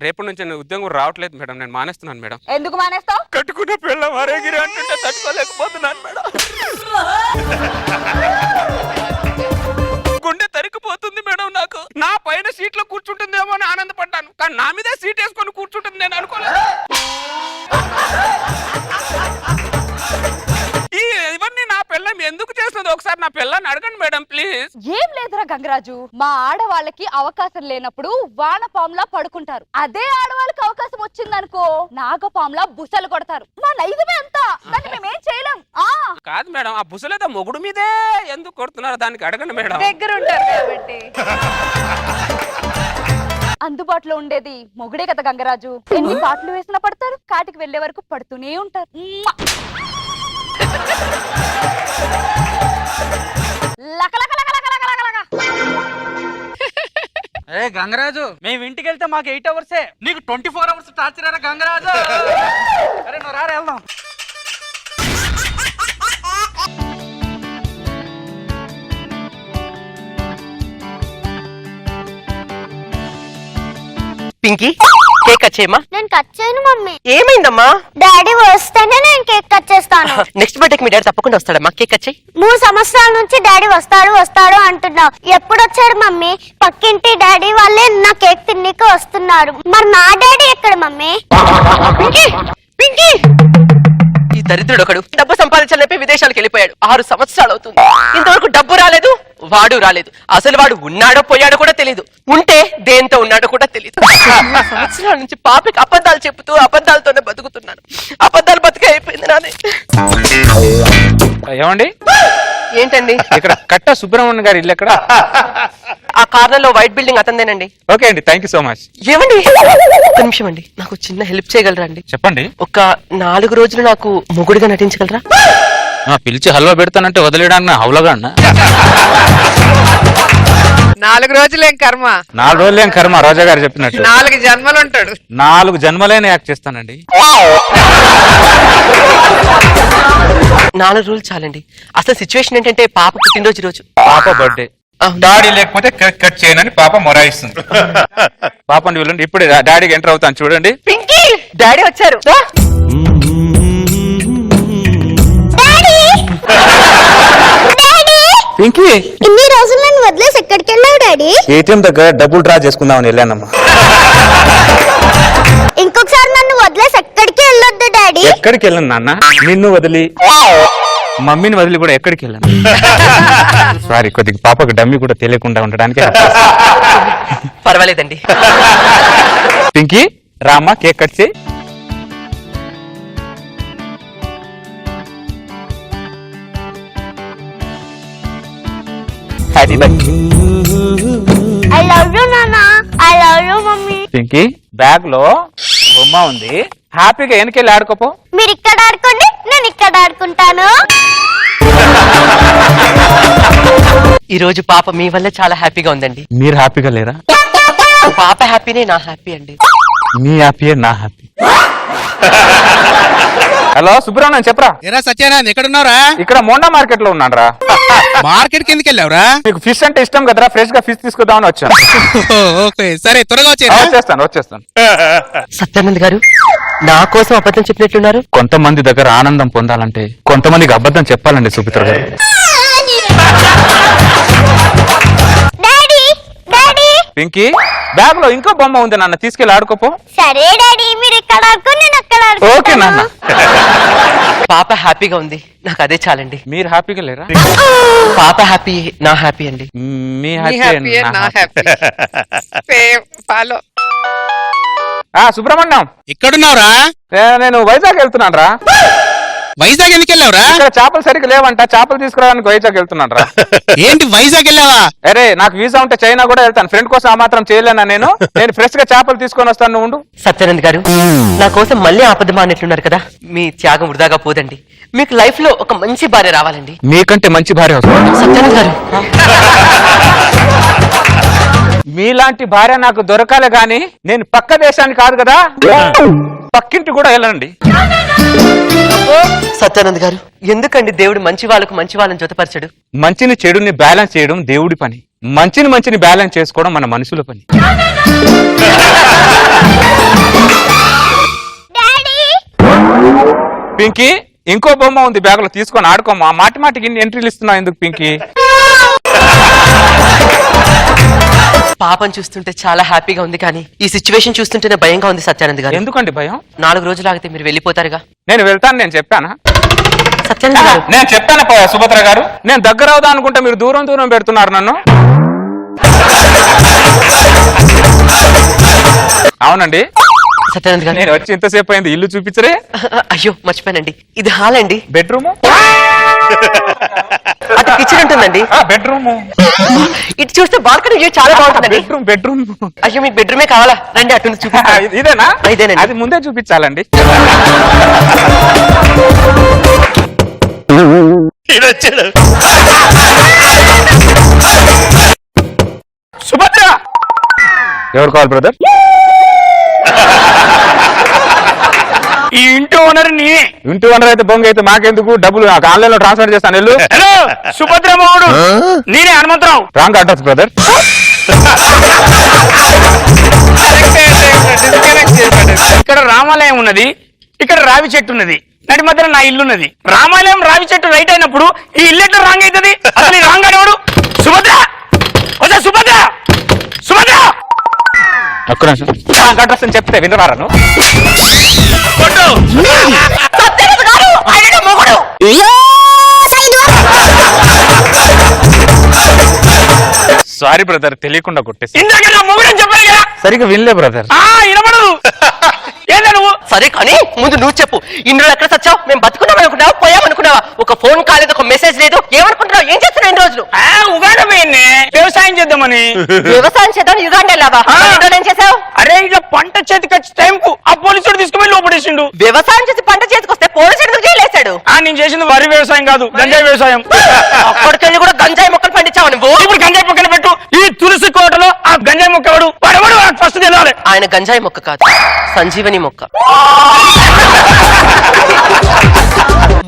రేపటి నుంచి నేను ఉద్యోగం రావట్లేదు మేడం, నేను మానేస్తున్నాను మేడం.
ఎందుకు మానేస్తావు?
కట్టుకున్న పిల్ల అరేగిరి అంటుంటే తట్టుకోలేకపోతున్నాను మేడం. గుండె తరికిపోతుంది మేడం నాకు. నా పైన సీట్ లో కూర్చుంటుందేమో అని ఆనందపడ్డాను, కానీ నా మీద సీట్ వేసుకొని కూర్చుంటుంది నేను అనుకోలేదు. ఇవన్నీ నా పిల్లం ఎందుకు చేస్తుంది? ఒకసారి నా పిల్లని అడగండి మేడం ప్లీజ్.
ఏం లేదురా గంగరాజు, మా ఆడవాళ్ళకి అవకాశం లేనప్పుడు వానపాములా పడుకుంటారు. అదే ఆడవాళ్ళకి అవకాశం వచ్చిందనుకో నాగపాములా బుసలు కొడతారు. మా నైజమే అంతా, దాన్ని మేమేం చేయలేం.
కాదు మేడం, ఆ బుసలేదో మొగుడు మీదే ఎందుకు కొడుతున్నారు? దానికి అడగండి మేడం.
దగ్గర ఉంటారు కాబట్టి. అందుబాటులో ఉండేది మొగుడే కదా గంగరాజు. ఎన్ని పాటలు వేసినా పడతారు, కాటికి వెళ్లే వరకు పడుతూనే ఉంటారు.
గంగరాజు, మేము ఇంటికి వెళ్తే మాకు 8 అవర్సే, నీకు 24 అవర్స్ టార్చర్ గంగరాజు. అరే నువ్వు రారా వెళ్దాం.
పింకీ కేక్ కట్ చేయమ్మా.
నేను కట్ చేయను మమ్మీ.
ఏమైందమ్మా?
డాడీ వస్తేనే నేను కేక్ కట్ చేస్తాను.
నెక్స్ట్ బర్త్డేకి మీ డాడీ తప్పకుండా వస్తాడమ్మా. కేక్ కట్ చేయి.
3 సంవత్సరాల నుంచి డాడీ వస్తాడు వస్తాడు అంటున్నావు. ఎప్పుడు వచ్చాడు మమ్మీ? పక్కింటి డాడీ వాళ్ళే నా కేక్ తిన్నీకి వస్తున్నారు. మరి నా డాడీ ఎక్కడ మమ్మీ?
పింకీ పింకీ ఈ దరిద్రుడు ఒకడు డబ్బు సంపాదించాలని విదేశాలకు వెళ్ళిపోయాడు. 6 సంవత్సరాలు అవుతుంది. ఇంతవరకు డబ్బు రాలేదు, వాడు రాలేదు. అసలు వాడు ఉన్నాడో పోయాడో కూడా తెలియదు. ఉంటే దేంతో ఉన్నాడో కూడా తెలియదు. 3 సంవత్సరాల నుంచి పాపకి అబద్ధాలు చెప్తూ అబద్ధాలతోనే బతుకుతున్నాను. అబద్ధాలు బతికే అయిపోయింది నానే.
ఏమండి
ఏంటండి?
ఇక్కడ కట్ట సుబ్రహ్మణ్యం గారి ఇల్లు ఎక్కడ?
ఆ కార్నర్ లో వైట్ బిల్డింగ్ అతందేనండి.
ఓకే అండి, థ్యాంక్ యూ సో మచ్.
ఏమండి ఒక్క నిమిషం అండి, నాకు చిన్న హెల్ప్ చేయగలరా అండి?
చెప్పండి.
ఒక 4 రోజులు నాకు మొగుడుగా నటించగలరా?
పిలిచి హల్వా పెడతానంటే వదిలేయడానికి హౌలగా అన్న.
4 రోజులేం కర్మ,
4 రోజులేం కర్మ, రోజా గారు చెప్పినట్టు
4 జన్మలు ఉంటాడు.
4 జన్మలైన యాక్ట్ చేస్తానండి.
4 రోజులు చాలండి. అసలు సిచ్యువేషన్ ఏంటంటే పాప పుట్టినరోజు రోజు.
పాప బర్త్డే. డాడీ లేకపోతే కేక్ కట్ చేయనని పాప మొరాయిస్తుంది. పాపని వెళ్ళండి, ఇప్పుడు డాడీకి ఎంటర్ అవుతాను చూడండి.
పింకీ డాడీ వచ్చారు.
పింకీ
ఇన్ని రోజులు నన్ను వదిలేసి ఎక్కడికి వెళ్ళావు డాడీ?
ఏటీఎం దగ్గర డబ్బులు డ్రా చేసుకుందామని వెళ్ళానమ్మా.
ఇంకొకసారి నన్ను వదిలేసి ఎక్కడికి వెళ్ళొద్దు డాడీ.
ఎక్కడికి వెళ్ళను నాన్న, నిన్ను వదిలి మమ్మీని వదిలి కూడా ఎక్కడికి వెళ్ళాను. సారీ, కొద్దిగా పాపకు డమ్మీ కూడా తెలియకుండా ఉండడానికి.
పర్వాలేదండి.
పింకీ రామ్మా, కేక్ కట్ చేయి. Happy birthday.
I love you నానా, I love you mummy.
Pinky bag లో బొమ్మ ఉంది, హ్యాపీగా వెనకెళ్ళి ఆడుకోపో.
మీరు ఇక్కడ ఆడుకోండి, నేను ఇక్కడ ఆడుకుంటాను.
ఈ రోజు పాప మీ వల్ల చాలా హ్యాపీగా ఉందండి.
మీరు హ్యాపీగా లేరా?
పాప హ్యాపీనే నా హ్యాపీ అండి.
మీ హ్యాపీయే నా హ్యాపీ. హలో సుబ్రహ్మణ్యం, చెప్పరా.
ఎరా సత్యానంద్ ఎక్కడున్నారా?
ఇక్కడ మోండా మార్కెట్ లో ఉన్నాను రా.
మార్కెట్ కి ఎందుకు వెళ్ళావురా?
మీకు ఫిష్ అంటే ఇష్టం కదరా, ఫ్రెష్ గా ఫిష్ తీసుకుందామని వచ్చాను.
ఓకే సరే, త్వరగా
వచ్చేస్తాను.
సత్యానంద్ గారు నా కోసం అబద్ధం చెప్పినట్లున్నారు.
కొంతమంది దగ్గర ఆనందం పొందాలంటే కొంతమందికి అబద్ధం చెప్పాలండి సుమిత్ర గారు.
డాడీ డాడీ
పింకీ బ్యాగ్ లో ఇంకో బొమ్మ ఉంది నాన్న, తీసుకెళ్ళి ఆడుకోపో.
సరే డాడీ, మీరు ఇక్కడ ఆడుకో, నేను అక్కడ
ఓకే నాన్న.
పాప హ్యాపీగా ఉంది, నాకు అదే చాలండి.
మీరు హ్యాపీగా లేరా?
పాప హ్యాపీ నా హ్యాపీ అండి.
మీ
నీ హ్యాపీ నా హ్యాపీ. ఫాలో.
సుబ్రహ్మణ్యం
ఎక్కడున్నావురా?
నేను వైజాగ్ వెళ్తున్నాను రా.
వైజాగ్ ఎందుకు వెళ్ళావురా?
ఇక్కడ చేపలు సరిగ్గా లేవంట, చేపలు తీసుకురావడానికి వైజాగ్ వెళ్తున్నాను రా.
ఏంటి వైజాగ్ వెళ్ళావా?
అరే నాకు వీసా ఉంటే చైనా కూడా వెళ్తాను, ఫ్రెండ్ కోసం ఆ మాత్రం చేయలేనా నేను? నేను ఫ్రెష్ గా చేపలు తీసుకొని వస్తాను, నువ్వు ఉండు.
సత్యానంద్ గారు నా కోసం మళ్ళీ ఆపదమా అన్నట్లున్నారు కదా. మీ త్యాగం వృధాగా పోదండి. మీకు లైఫ్ లో ఒక మంచి భార్య రావాలండి.
మీకంటే మంచి భార్య వస్తుంది.
సత్యానంద్ గారు
మీలాంటి భార్య నాకు దొరకాలే గాని నేను పక్క దేశానికి కాదు కదా, పక్కింటి కూడా వెళ్ళండి.
సత్యానంద్ గారు ఎందుకండి దేవుడు మంచి వాళ్ళకు మంచి వాళ్ళని జతపరచడు?
మంచిని చెడుని బ్యాలెన్స్ చేయడం దేవుడి పని, మంచిని బ్యాలెన్స్ చేసుకోవడం మన మనుషుల పని. పింకీ ఇంకో బొమ్మ ఉంది బ్యాగ్ లో, తీసుకొని ఆడుకోమా. మాటికి ఇన్ని ఎంట్రీలు ఇస్తున్నావు ఎందుకు పింకీ?
పాపం చూస్తుంటే చాలా హ్యాపీగా ఉంది, కానీ ఈ సిచ్యువేషన్ చూస్తుంటేనే భయంగా ఉంది సత్యానంద్ గారు.
ఎందుకండి భయం?
4 రోజులు ఆగితే మీరు వెళ్ళిపోతారుగా.
నేను వెళ్తాను, నేను చెప్పానా?
సత్యానంద్ గారు
నేను చెప్తాను సుభద్ర గారు, నేను దగ్గర అవుదా అనుకుంటే మీరు దూరం పెడుతున్నారు నన్ను. అవునండి
సత్యానంద్ గారు,
నేను వచ్చి ఇంతసేపు అయింది, ఇల్లు చూపించరే.
అయ్యో మర్చిపోయానండి, ఇది హాల్ అండి.
బెడ్రూమ్,
అటు కిచెన్ ఉంటుందండి.
బెడ్రూమ్,
ఇటు చూస్తే బాల్కనీ వ్యూ చాలా బాగుంటుందండి.
బెడ్రూమ్.
అయ్యో మీకు బెడ్రూమే కావాలా? రండి అటు చూపిస్తాను.
ఇదేనా?
ఇదేనండి.
అది ముందే చూపించాలండి. సుభద్ర ఎవరు కావాలి బ్రదర్?
ఈ ఇంటి ఓనర్ నీ.
ఇంటి ఓనర్ అయితే బొంగ అయితే మాకెందుకు, డబ్బులు నాకు ఆన్లైన్ లో ట్రాన్స్ఫర్ చేస్తాను. వెళ్ళు.
హలో సుభద్ర మోహుడు, నేనే హనుమంతరావు.
Wrong address brother.
ఇక్కడ రామాలయం ఉన్నది, ఇక్కడ రావి చెట్టు ఉన్నది, నడి మధ్యలో నా ఇల్లు ఉన్నది. రామాలయం రావి చెట్టు రైట్ అయినప్పుడు ఈ ఇల్లు ఎట్లా రాంగ్ అవుతుంది? అసలు ఈ రాంగ్ అనేవాడు సుభద్ర. సుభద్ర సుభద్ర
ఒక్క నిమిషం అడ్రస్ అని చెప్తే వినరాను. సారీ బ్రదర్, తెలియకుండా కొట్టేసి.
ఇందాక నా మొగుడని చెప్పాను కదా.
సరిగ్గా వినలే బ్రదర్.
వినబడదు. ఏందా నువ్వు?
సరే కానీ ముందు నువ్వు చెప్పు, ఇన్ని రోజులు ఎక్కడ చచ్చావు? మేము బతుకున్నాం అనుకున్నావా, పోయామనుకున్నావా? ఒక ఫోన్ కాల్ లేదు, ఒక మెసేజ్ లేదు, ఏమనుకుంటున్నావు? ఏం చేస్తున్నావు ఇన్ని రోజులు?
ఉగాడ పోయింది వ్యవసాయం చేద్దామని.
వ్యవసాయం చేద్దాం యుగాండ లాభా? ఏం చేసావు?
అరే ఇక పంట చేతికి వచ్చే టైంకు ఆ పోలీసుడు తీసుకుపోయి లోపడేసిండు.
వ్యవసాయం చేసి పంట చేతికి వస్తే పోలీసుడు ఎందుకు జైలేశాడు?
నేను చేసింది వరి వ్యవసాయం కాదు, గంజాయి వ్యవసాయం.
అక్కడికెళ్ళి కూడా గంజాయి మొక్కలు పండించావు నువ్వు.
ఇప్పుడు గంజాయి మొక్కలు పెట్టు. ఈ తులసి కోటలో ఆ గంజాయి మొక్క వాడు ఫస్ట్ తెలవాలి.
ఆయన గంజాయి మొక్క కాదు, సంజీవని మొక్క.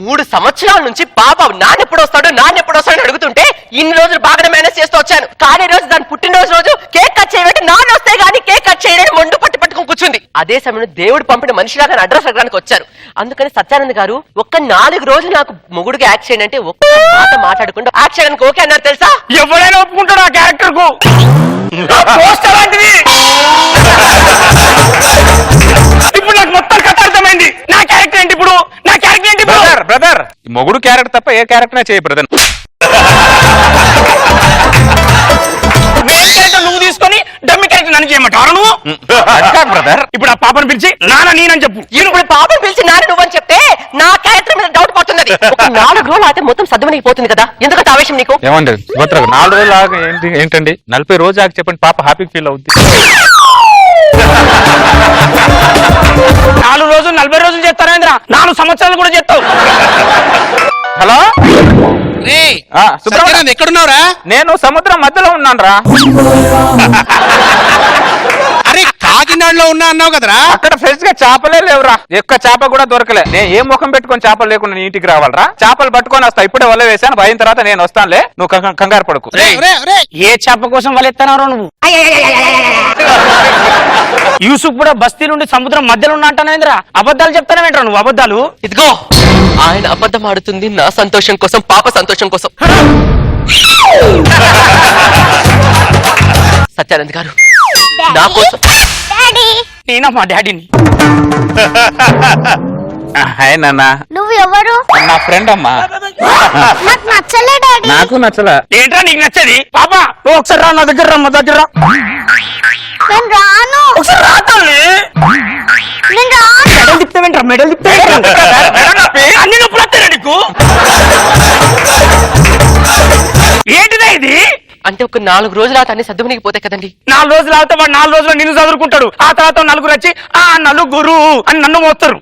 3 సంవత్సరాల నుంచి బాబా నాన్నెప్పుడు వస్తాడు అడుగుతుంటే ఇన్ని రోజులు బాగానే మేనేజ్ చేస్తూ వచ్చాను. కానీ రోజు దాని పుట్టినరోజు రోజు కేక్ కట్ చేయబట్టి నాన్న వస్తే గానీ కేక్ కట్ చేయడానికి మొండు పట్టుకొని కూర్చుంది. అదే సమయంలో దేవుడు పంపిన మనిషిలాగా అడ్రస్ అడగడానికి వచ్చారు. అందుకని సత్యానంద్ గారు ఒక్క 4 రోజులు నాకు మొగుడుగా యాక్ట్ చేయండి అంటే ఒక్క మాట మాట్లాడకుండా యాక్ట్ చేయడానికి ఓకే అన్నారు తెలుసా?
ఎవరైనా ఒప్పుకుంటాడు ఆ క్యారెక్టర్ కు. ఇప్పుడు నాకు మొత్తం కథ అర్థమైంది. నా క్యారెక్టర్ ఏంటి ఇప్పుడు?
బ్రదర్ మొగుడు క్యారెక్టర్ తప్ప ఏ క్యారెక్టర్ చేయ బ్రదర్.
నువ్వు తీసుకొని డమ్మి క్యారెక్టర్ నన్ను చేయమంటారు నువ్వు?
బ్రదర్
ఇప్పుడు ఆ పాపను పిలిచి నాన్న నేనని చెప్పు.
ఇప్పుడు పాపను పిలిచి నాన్న నువ్వని చెప్తే నా క్యారెక్టర్ మీద డౌట్ పడుతున్నది. ఒక 4 రోజులు అయితే మొత్తం సద్దుమణిగిపోతుంది కదా, ఎందుకంటే ఆవేశం నీకు?
ఏమండి 4 రోజులు ఆగి ఏంటండి 40 రోజులు ఆగి చెప్పండి, పాప హ్యాపీ ఫీల్ అవుద్ది.
4 రోజులు 40 రోజులు చేస్తారేంద్ర, 4 సంవత్సరాలు కూడా చేస్తావు.
హలో
ఎక్కడున్నావురా?
నేను సముద్రం మధ్యలో ఉన్నాను రా.
అరే కాకినాడలో ఉన్నా అన్నావు కదరా?
అక్కడ ఫ్రెష్ గా చేపలే లేవురా, ఒక్క చేప కూడా దొరకలే. నేను ఏ ముఖం పెట్టుకొని చేపలు లేకుండా నీ ఇంటికి రావాలరా? చేపలు పట్టుకొని వస్తా, ఇప్పుడే వల వేసాను, అయిన తర్వాత నేను వస్తానులే, నువ్వు కంగారు పడుకు.
ఏ చేప కోసం వలెత్తనారో నువ్వు? యూసుఫ్ కూడా బస్తీ నుండి సముద్రం మధ్యలో ఉన్నా అంటానేంద్రా, అబద్ధాలు చెప్తానేంట్రా నువ్వు? అబద్ధాలు
ఇదిగో ఆయన అబద్ధం ఆడుతుంది నా సంతోషం కోసం, పాప సంతోషం కోసం. సత్యానంద్ గారు నా కోసం.
నేనా మా డాడీని?
హాయ్ నాన్న.
నువ్వు ఎవరు?
నా ఫ్రెండ్ అమ్మా.
నాకు నచ్చలే డాడీ.
నాకు నచ్చలా.
ఏంట్రా నీకు నచ్చది? పాప నువ్వు ఒకసారి రా నా దగ్గర, రా మా దగ్గర.
నేను రాను.
ఒకసారి రాతాను.
నేను రాను.
మెడల్ తిప్పుతావేంట్రా? మెడల్ తిప్పుతా అన్ని నొప్పులు వస్తాయి నీకు. ఏంటిదా ఇది?
అంటే ఒక 4 రోజులు అతన్ని సర్దుమణికి పోతే కదండి.
4 రోజులు అవుతా వాడు 4 రోజులు నిన్ను చదువుకుంటాడు. ఆ తర్వాత 4 వచ్చి ఆ నలుగురు అని నన్ను మోస్తారు.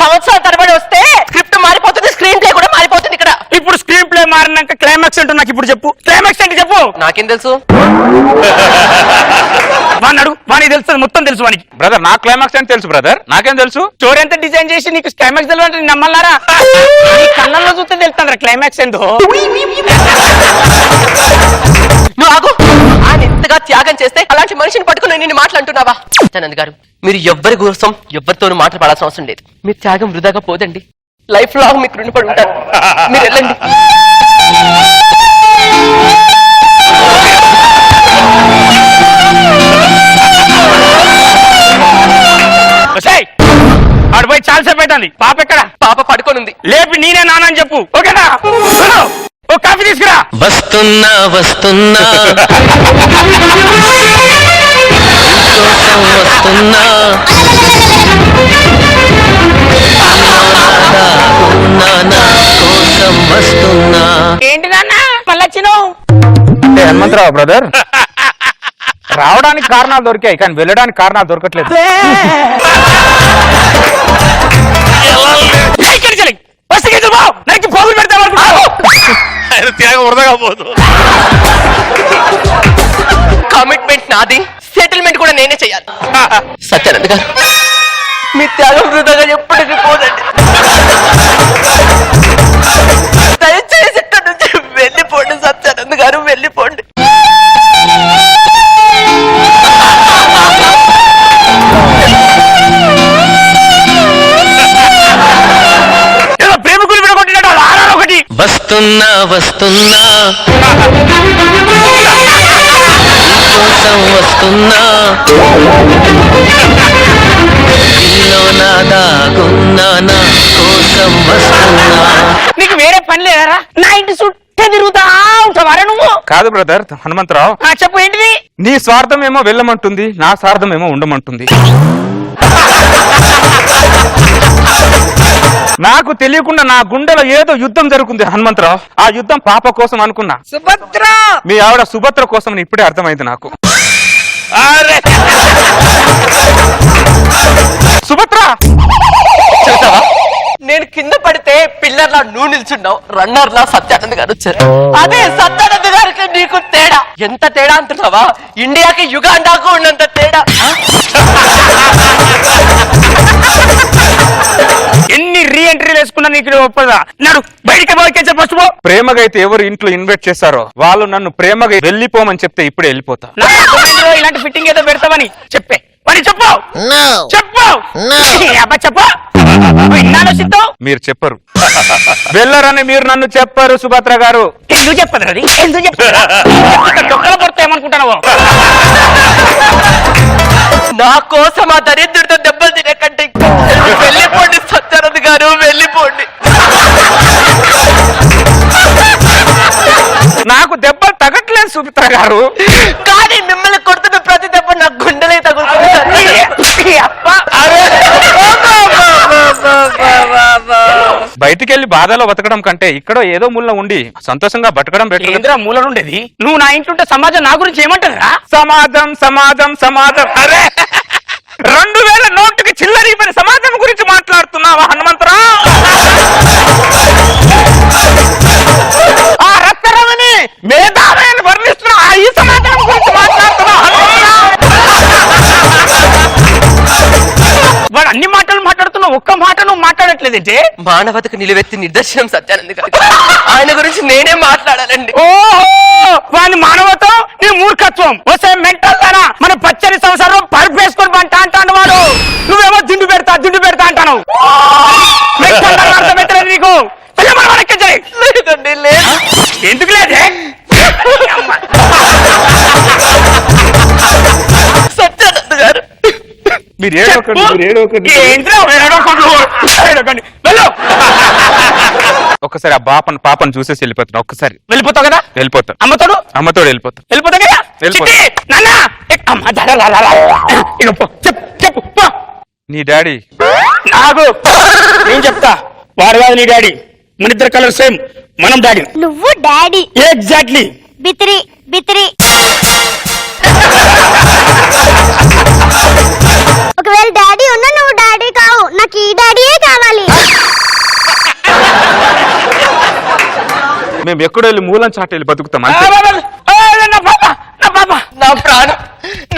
సంవత్సరాల తరబడి వస్తే స్క్రిప్ట్ మారిపోతుంది, స్క్రీన్ ప్లే కూడా మారిపోతుంది ఇక్కడ.
ఇప్పుడు స్క్రీన్ ప్లే మారినాక క్లైమాక్స్ ఏంటో నాకు ఇప్పుడు చెప్పు. క్లైమాక్స్ ఏంటి చెప్పు.
నాకేం తెలుసు?
వాడిని అడుగు, వానికి తెలుస్తుంది, మొత్తం తెలుసు వానికి.
బ్రదర్ నా క్లైమాక్స్ అని తెలుసు బ్రదర్, నాకేం తెలుసు?
స్టోరీ ఎంత డిజైన్ చేసి నీకు క్లైమాక్స్ తెలియాలంటే నమ్మల్లారా? నీ కళ్ళల్లో చూస్తే తెలుస్తుందిరా క్లైమాక్స్ ఏందో.
నువ్వు ఆగు. ఆయన ఇంతగా త్యాగం చేస్తే అలాంటి మనిషిని పట్టుకుని నిన్ను మాట్లాడుతున్నావా? సత్యానంద్ గారు మీరు ఎవ్వరి కోసం ఎవరితోనూ మాట్లాడాల్సిన అవసరం లేదు. మీ త్యాగం వృధాగా పోదండి, లైఫ్ లాంగ్ మీకు రుణపడి ఉంటారు. మీరు వెళ్ళండి.
ఆడు పోయి చాలాసేపు అవుతుంది. పాప ఎక్కడ?
పాప పడుకోనుంది.
లేపి నేనే నానని చెప్పు, ఓకేనా? ఓ కాఫీ తీసుకురా.
వస్తున్నా వస్తున్నా వస్తున్నా కోసం వస్తున్నా.
ఏంటి నాన్న మళ్ళీ వచ్చినావు?
హనుమంతరావు బ్రదర్, రావడానికి కారణాలు దొరికాయి కానీ వెళ్ళడానికి కారణాలు దొరకట్లేదు.
పోగులు పెడతావు
త్యాగం వృధాగా పోదు.
కమిట్మెంట్ నాది, సెటిల్మెంట్ కూడా నేనే చేయాలి. సత్యానంద్ గారు మీ త్యాగం వృధాగా ఎప్పటికీ పోదండి. దయచేసి ఇక్కడ నుంచి వెళ్ళిపోండి సత్యానంద్ గారు, వెళ్ళిపోండి.
వస్తున్నా వస్తున్నా నీకోసం వస్తున్నా నీలో నా దాగున్నా నా కోసం వస్తున్నా.
నీకు వేరే పని లేదరా? నా ఇంటి చుట్టూ తిరుగుతా ఉంటావారా నువ్వు?
కాదు బ్రదర్ హనుమంతరావు,
చెప్పు ఏంటిది?
నీ స్వార్థం ఏమో వెళ్ళమంటుంది, నా స్వార్థం ఏమో ఉండమంటుంది. నాకు తెలియకుండా నా గుండెలో ఏదో యుద్ధం జరుగుతుంది హనుమంతరావు. ఆ యుద్ధం పాప కోసం అనుకున్నా.
సుభద్ర,
మీ ఆవిడ సుభద్ర కోసం అని ఇప్పుడే అర్థమైంది నాకు. సుభద్ర
చూసావా, నేను కింద పడితే పిల్లర్లా నువ్వు నిల్చున్నావు, రన్నర్లా సత్యానంద్ గారు వచ్చారు. అదే సత్యానంద్ గారికి నీకు తేడా ఎంత తేడా అంటున్నావా? ఇండియాకి యుగాండాకు ఉన్నంత తేడా.
ఎన్ని రీ ఎంట్రీలు వేసుకున్నా నీకు ఒప్పదా? నాడు బయటికి పోయికే ఫస్ట్ పో.
ప్రేమగా అయితే ఎవరు ఇంట్లో ఇన్వైట్ చేశారో వాళ్ళు నన్ను ప్రేమగా వెళ్ళిపోమని చెప్తే ఇప్పుడే వెళ్ళిపోతా.
నాకు అర్థమైందిరో, ఇలాంటి ఫిట్టింగ్ ఏదో పెడతావని చెప్పే మరి చెప్పు చెప్పు అబ్బా చెప్పు. విన్నాను సిద్ధు,
మీరు చెప్పరు. వెళ్ళరని మీరు నన్ను చెప్పారు సుభద్ర గారు.
ఎందుకు చెప్పదు అది? ఎందుకు చెప్పదు? డొక్కలు పడితే ఏమనుకుంటావు?
నా కోసం ఆ దరిద్రుడితో దెబ్బలు తినకండి. వెళ్ళిపోండి సత్యానంద్ గారు, వెళ్ళిపోండి.
నాకు దెబ్బలు తగట్లేదు సుమిత్ర గారు,
కానీ మిమ్మల్ని కొడుతున్న ప్రతి దెబ్బ నా గుండెలే తగులుతుంది.
బయటికి వెళ్ళి బాధలో బతకడం కంటే ఇక్కడ ఏదో ముళ్ళ ఉండి సంతోషంగా బతకడం బెటర్.
ఏంద్రా మూల ఉండేది? నువ్వు నా ఇంట్లో సమాజం నా గురించి ఏమంటుందిరా?
సమాజం సమాజం సమాజం. అరే 2000 నోటుకి చిల్లరిపోయిన సమాజం గురించి మాట్లాడుతున్నావా హనుమంతరావు? ఆ రక్తరమని మేధావిని వర్ణిస్తున్నా ఈ సమాజం గురించి మాట్లాడుతున్నావా హనుమంతరావు?
వాడు అన్ని మాటలు మాట్లాడుతున్నావు, ఒక్క మాట నువ్వు మాట్లాడట్లేదంటే.
మానవతకు నిలువెత్తి నిదర్శనం సత్యానంద్ గారు. ఆయన గురించి నేనే మాట్లాడాలండి.
ఓహో, వాని మానవత్వం నీ మూర్ఖత్వం. వస్తే మెంటల్ దానా, మన పచ్చని సంవత్సరం పరుపు వేసుకొని పంట అంటాను వాడు. నువ్వేమో దిండు పెడతా అంటాను. అర్థమవుతుంది నీకు?
లేదండి, లేదు.
ఎందుకు లేదే?
సత్యానంద్ గారు
మీరు ఏడవకండి. ఒక్కసారి ఆ పాపను చూసేసి వెళ్ళిపోతున్నా. ఒక్కసారి
వెళ్ళిపోతావు కదా?
వెళ్ళిపోతాను.
అమ్మతోడు
వెళ్ళిపోతా.
వెళ్ళిపోతా కదా?
వెళ్ళిపోతా.
చిట్టి, నాన్న, అమ్మ, ఇక పో, చెప్పు పో.
నీ డాడీ
నాకు ఏం చెప్తా, వాడు కాదు నీ డాడీ. మన ఇద్దరు కలర్ సేమ్, మనం డాడీ.
నువ్వు డాడీ.
ఎగ్జాక్ట్లీ.
బిత్రి బిత్రి. ఒకవేళ డాడీ ఉన్నా నువ్వు డాడీ కావు, నాకు ఈ డాడీయే కావాలి.
మేము ఎక్కడో వెళ్ళి మూలం చాట వెళ్ళి బతుకుతాం అంతే.
నా పాప, నా పాప,
నా ప్రాణం,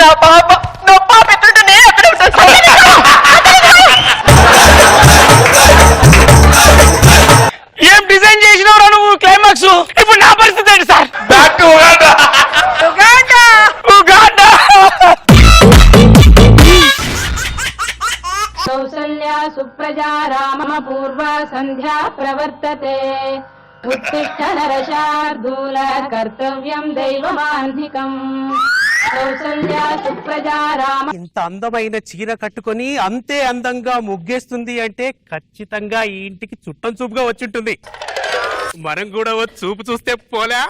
నా పాప, నా పాప ఎత్తుంటే నేను అక్కడ ఉంటాను.
ఏం డిజైన్ చేసినవరా నువ్వు క్లైమాక్స్? ఇప్పుడు నా పరిస్థితి ఏంటి సార్? ఉగాండా.
కౌసల్యా సుప్రజా రామ పూర్వా సంధ్యా ప్రవర్తతే. ఉత్తిష్ట నరశార్దూల కర్తవ్యం దైవమాన్ధికం. కౌసల్యా సుప్రజా రామ.
ఇంత అందమైన చీర కట్టుకొని అంతే అందంగా ముగ్గేస్తుంది అంటే ఖచ్చితంగా ఈ ఇంటికి చుట్టం చూపుగా వచ్చింటుంది. మనం కూడా చూపు చూస్తే పోలే.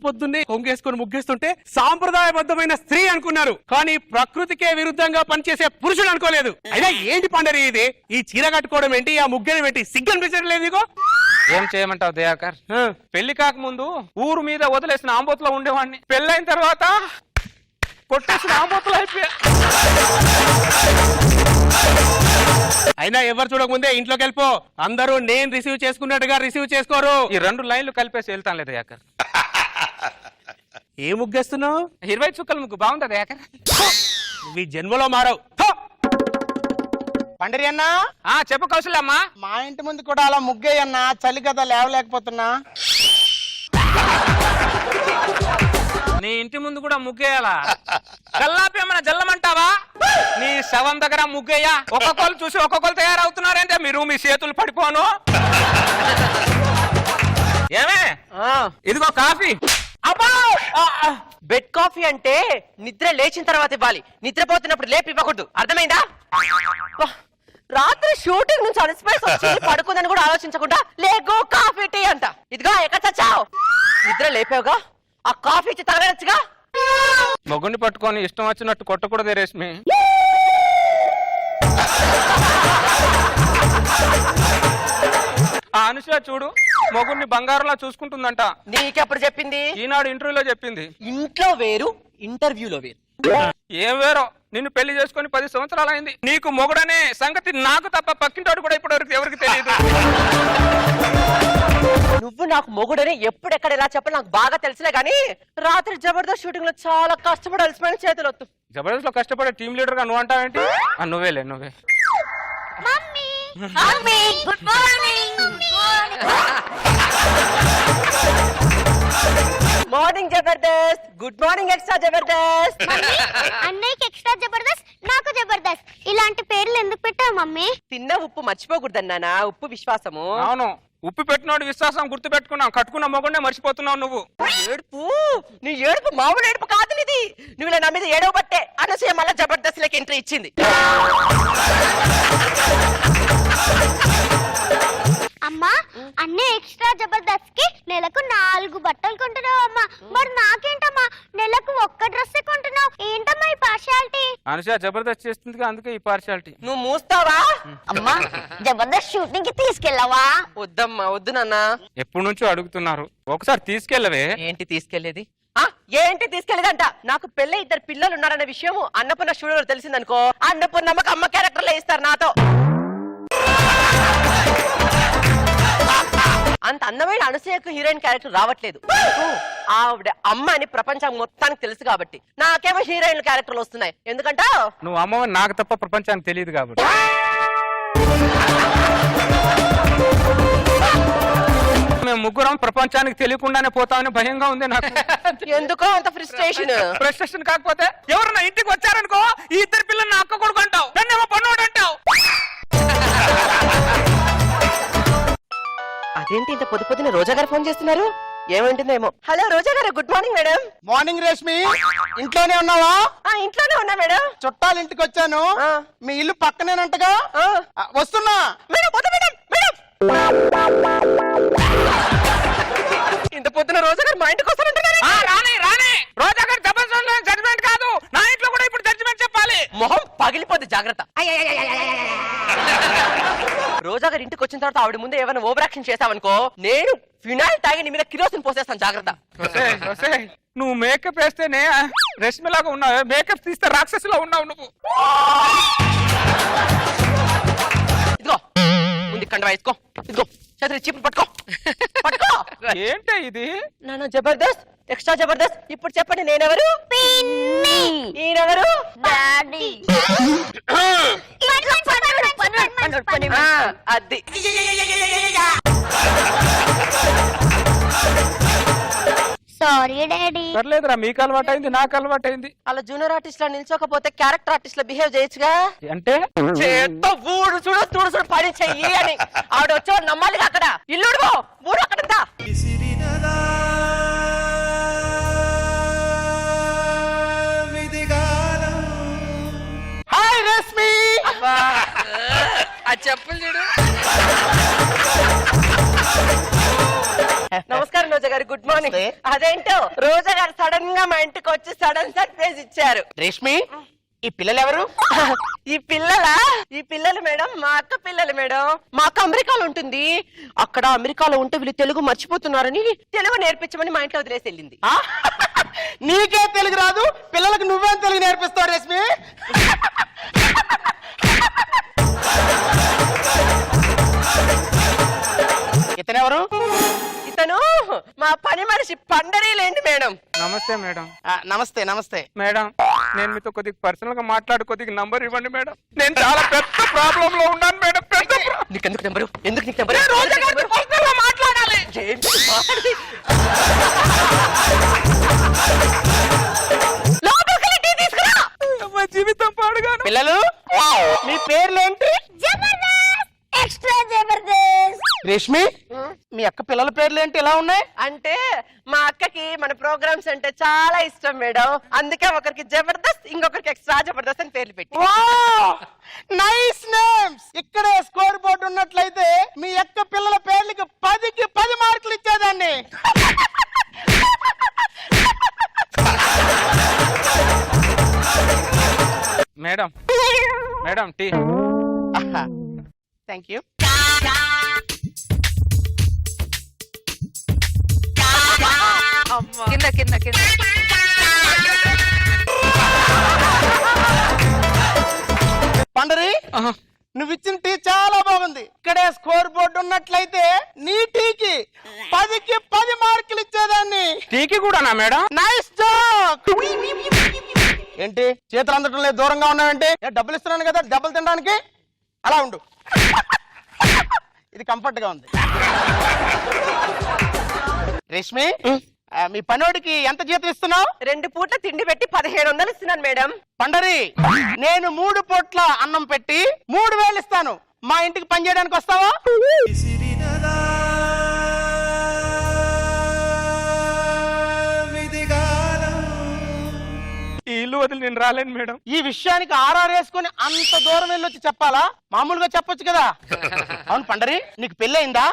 పొద్దున్నే కొంగేసుకొని ముగ్గేస్తుంటే సాంప్రదాయబద్ధమైన స్త్రీ అనుకున్నారు, కానీ ప్రకృతికే విరుద్ధంగా పనిచేసే పురుషుడు అనుకోలేదు. అయినా ఏంటి పండరి ఇది? ఈ చీర కట్టుకోవడం ఏంటి, ఆ ముగ్గేయడం ఏంటి? సిగ్గు అనిపించట్లేదు నీకు?
ఏం చేయమంటావు దయాకర్? పెళ్లి కాకముందు ఊరు మీద వదిలేసిన ఆంబోతులో ఉండేవాడిని. పెళ్ళైన తర్వాత కొట్టేసిన ఆంబోతులు అయిపోయా.
అయినా ఎవరు చూడకముందే ఇంట్లోకి వెళ్ళిపో. అందరూ నేను రిసీవ్ చేసుకున్నట్టుగా రిసీవ్ చేసుకోరు.
ఈ 2 లైన్లు కలిపేసి వెళ్తాను లేదు దయాకర్.
ఏ ముగ్గేస్తున్నావు?
20 చుక్కల ముగ్గు బాగుందా దయాకర్?
నువ్వు ఈ జన్మలో మారవు.
పండరి అన్నా,
చెప్పు కౌశల్యమ్మా.
మా ఇంటి ముందు కూడా అలా ముగ్గేయన్నా, చలి కదా లేవలేకపోతున్నా.
నీ ఇంటి ముందు కూడా ముగ్గేయాలా? కల్లాపి ఏమన్నా జల్లమంటావా నీ శవం దగ్గర ముగ్గయ్యా ఒక్కొక్కరు చూసి ఒక్కొక్కరు తయారవుతున్నారంటే మీరు మీ చేతులు పడిపోను ఏమే ఇదిగో కాఫీ
అబ్బా బెడ్ కాఫీ అంటే నిద్ర లేచిన తర్వాత ఇవ్వాలి, నిద్రపోతున్నప్పుడు లేపి ఇవ్వకూడదు, అర్థమైందా? అబ్బా, రాత్రి షూటింగ్ నుంచి అలసిపోయి వచ్చి పడుకుందని కూడా ఆలోచించకుండా లేగో కాఫీ టీ అంట. ఇదిగో ఎక్కడ చచ్చావు? నిద్ర లేపావుగా, ఆ కాఫీ ఇచ్చి తగలొచ్చుగా.
మొగుడిని పట్టుకొని ఇష్టం వచ్చినట్టు కొట్టకూడదే రేష్మి. ఆ అనుష చూడు మొగుడిని బంగారంలా చూసుకుంటుందంట.
నీకెప్పుడు చెప్పింది?
ఈనాడు ఇంటర్వ్యూలో చెప్పింది.
ఇంట్లో వేరు, ఇంటర్వ్యూలో వేరు.
ఏం వేరో, నిన్ను పెళ్లి చేసుకుని 10 సంవత్సరాలు అయింది. నీకు మొగుడనే సంగతి నాకు తప్ప పక్కింటోడు కూడా ఇప్పటివరకు ఎవరికి తెలియదు.
నువ్వు నాకు మొగుడని ఎప్పుడెక్కడ ఎలా చెప్పాలి నాకు బాగా తెలుసులే గానీ రాత్రి జబర్దస్త్ షూటింగ్ లో చాలా కష్టపడి అలసిపోయిన చేతులు వద్దు.
జబర్దస్త్ లో కష్టపడే టీం లీడర్ గా నువ్వు అంటావేంటి? నువ్వే
mummy good morning.
Morning Jabardasth, good morning extra Jabardasth.
అన్నయ్యకి ఎక్స్ట్రా జబర్దస్త్, నాకు జబర్దస్త్. ఇలాంటి పేర్లు ఎందుకు పెట్టావు మమ్మీ?
తిన్న ఉప్పు మర్చిపోకూడదన్నానా, ఉప్పు విశ్వాసము.
అవును, ఉప్పు పెట్టినోడు విశ్వాసం గుర్తు పెట్టుకున్నావు, కట్టుకున్న మొగుడే మర్చిపోతున్నావు నువ్వు.
ఏడుపు, నీ ఏడుపు మామూలు ఏడుపు కాదు నీది. నువ్వు ఇలా నా మీద ఏడవ బట్టే అనసూయ మళ్ళా జబర్దస్త్ లకి ఎంట్రీ ఇచ్చింది.
అమ్మా, అన్నయ్య ఎక్స్ట్రా జబర్దస్త్ కి నెలకు 4 బట్టలు కొంటున్నావు అమ్మా. మరి నాకేంటమ్మా నెలకు ఒక్క డ్రెస్ కొంటున్నావు? ఏంటమ్మా ఈ పార్షియాలిటీ?
అనుష జబర్దస్త్ చేస్తుంది, అందుకే ఈ పార్షియాలిటీ.
నువ్వు మూస్తావా?
అమ్మా, జబర్దస్త్ షూటింగ్ కి తీసుకెళ్ళవా?
వద్దమ్మా, వద్దు నాన్న.
ఎప్పటి నుంచో అడుగుతున్నారు, ఒకసారి తీసుకెళ్ళవే.
ఏంటి తీసుకెళ్లేది? ఏంటి తీసుకెళ్లేదంట? నాకు పెళ్ళి 2 పిల్లలు ఉన్నారన్న విషయం అన్నపూర్ణ స్టూడియోలో తెలిసిందనుకో, అన్నపూర్ణమ్మకి అమ్మ క్యారెక్టర్లే ఇస్తారు నాతో. అంత అందమైన అనసూయకు హీరోయిన్ క్యారెక్టర్ రావట్లేదు. ఆవిడ అమ్మ అని ప్రపంచం మొత్తానికి తెలుసు కాబట్టి నాకేమో హీరోయిన్ క్యారెక్టర్లు వస్తున్నాయి. ఎందుకంటే
నువ్వు అమ్మవని నాకు తప్ప ప్రపంచానికి తెలియదు కాబట్టి. మేము ముగ్గురం ప్రపంచానికి తెలియకుండానే పోతామని భయంగా ఉంది నాకు.
ఎందుకో అంత ఫ్రస్ట్రేషన్.
ఫ్రస్ట్రేషన్ కాకపోతే ఎవరన్నా ఇంటికి వచ్చారనుకో, ఈ 2 పిల్లల్ని నా అక్క కొడుకు అంటావు, నన్నేమో పన్నోడు అంటావు.
అదేంటి ఇంత పొద్దు పొద్దున రోజా గారు ఫోన్ చేస్తున్నారు? ఏమంటుందేమో. హలో రోజా గారు, good morning madam.
Morning Reshmi, ఇంట్లోనే ఉన్నావా?
ఇంట్లోనే ఉన్నా మేడం.
చుట్టాలు ఇంటికి వచ్చాను. మీ ఇల్లు పక్కనేనంటగా? వస్తున్నా
మేడం. ఇంత పొద్దున రోజా గారు మా ఇంటికి వస్తారంటున్నారు.
రాని రోజా గారు జబర్దస్త్ జడ్జిమెంట్ కాదు, నా ఇంట్లో కూడా ఇప్పుడు జడ్జిమెంట్ చెప్పాలి.
మొహం పగిలిపోద్ది, జాగ్రత్త. రోజా గారు ఇంటికి వచ్చిన తర్వాత ఆవిడ ముందు ఏమైనా ఓవర్ యాక్షన్ చేసావనుకో, నేను ఫినాయిల్ తాగి నీ మీద కిరోసిన్ పోసేస్తాను, జాగ్రత్త.
నువ్వు మేకప్ వేస్తేనే రష్మిలాగా ఉన్నావు, మేకప్ తీస్తే రాక్షసులా ఉన్నావు నువ్వు.
ఇదిగో ముందు కండవా వేసుకో. ఇదిగో చేతులు చీపులు పట్టుకో.
ఏంటి ఇది?
నాన్న జబర్దస్త్, ఎక్స్ట్రా జబర్దస్త్. ఇప్పుడు చెప్పండి, నేనెవరు? ఈయనెవరు? అది
సారీ డాడీ.
పర్లేదురా, మీకు అలవాటు అయింది, నాకు అలవాటు అయింది.
అలా జూనియర్ ఆర్టిస్ట్ లా నిల్చోకపోతే క్యారెక్టర్ ఆర్టిస్ట్ లా బిహేవ్ చేయొచ్చుగా.
అంటే
చేత్తో ఊడు చూడు పని చెయ్యి అని ఆవిడ వచ్చేవాడు నమ్మాలిగా. అక్కడ ఇల్లుడుగో, ఊడు అక్కడ ఉందా?
హాయ్ రేష్మి.
ఆ చెప్పులు చూడు.
నమస్కారం రోజా గారు, గుడ్ మార్నింగ్. అదేంటో రోజా గారు సడన్ గా మా ఇంటికి వచ్చి సడన్ సర్ప్రైజ్ ఇచ్చారు.
రేష్మి, ఈ పిల్లలు ఎవరు?
ఈ పిల్లలు మేడం మా అక్క పిల్లలు మేడం. మా అక్క అమెరికాలో ఉంటుంది. అక్కడ అమెరికాలో ఉంటే వీళ్ళు తెలుగు మర్చిపోతున్నారని తెలుగు నేర్పించమని మా ఇంట్లో వదిలేసి వెళ్ళింది.
నీకే తెలుగు రాదు, పిల్లలకు నువ్వేం తెలుగు నేర్పిస్తావు రేష్మి? ఇతనెవరు?
ఇతను మా పని మనిషి పండరీలేండి మేడం.
నమస్తే మేడం.
నమస్తే
మేడం, నేను మీతో కొద్దిగా పర్సనల్ గా మాట్లాడు, కొద్దిగా నంబర్ ఇవ్వండి మేడం. నేను చాలా పెద్ద ప్రాబ్లం లో ఉన్నాను మేడం.
నీకెందుకు నెంబరు? ఎందుకు నీకు నెంబరు?
మాట్లాడాలి.
రేష్మి మీ అక్క పిల్లల పేర్లు ఏంటి ఎలా ఉన్నాయి?
అంటే మా అక్కకి మన ప్రోగ్రామ్స్ అంటే చాలా ఇష్టం మేడం, అందుకే ఒకరికి జబర్దస్త్ ఇంకొకరికి ఎక్స్ట్రా జబర్దస్త్ అని పేర్లు పెట్టి.
Nice names. ఇక్కడే స్కోర్ బోర్డు ఉన్నట్లయితే మీ అక్క పిల్లల పేర్లకి 10కి 10 మార్కులు ఇచ్చేదాన్ని.
Madam madam tea.
Thank you.
కింద కింద కింద.
పండరి నువ్వు ఇచ్చిన టీ చాలా బాగుంది. ఇక్కడే స్కోర్ బోర్డు ఉన్నట్లయితే నీ టీకి 10కి 10 మార్కులు ఇచ్చేదాన్ని.
టీకి కూడానా మేడం?
Nice Jack. ఏంటి చేతులు అందటం లేదు, దూరంగా ఉన్నావంటే? డబ్బులు ఇస్తున్నాను కదా డబ్బులు తినడానికి, అలా ఉండు. ఇది కంఫర్ట్ గా ఉంది. రేష్మి మీ పనోడికి ఎంత జీతం ఇస్తున్నావు?
2 పూట్ల తిండి పెట్టి 1700 ఇస్తున్నాను మేడం.
పండరి నేను 3 పూట్ల అన్నం పెట్టి 3000 ఇస్తాను. మా ఇంటికి పని చేయడానికి వస్తావా?
ఈ ఇల్లు వదిలి నేను రాలేను మేడం.
ఈ విషయానికి ఆర్ఆర్ వేసుకుని అంత దూరం వెళ్ళొచ్చి చెప్పాలా? మామూలుగా చెప్పొచ్చు కదా. అవును పండరి నీకు పెళ్ళయిందా?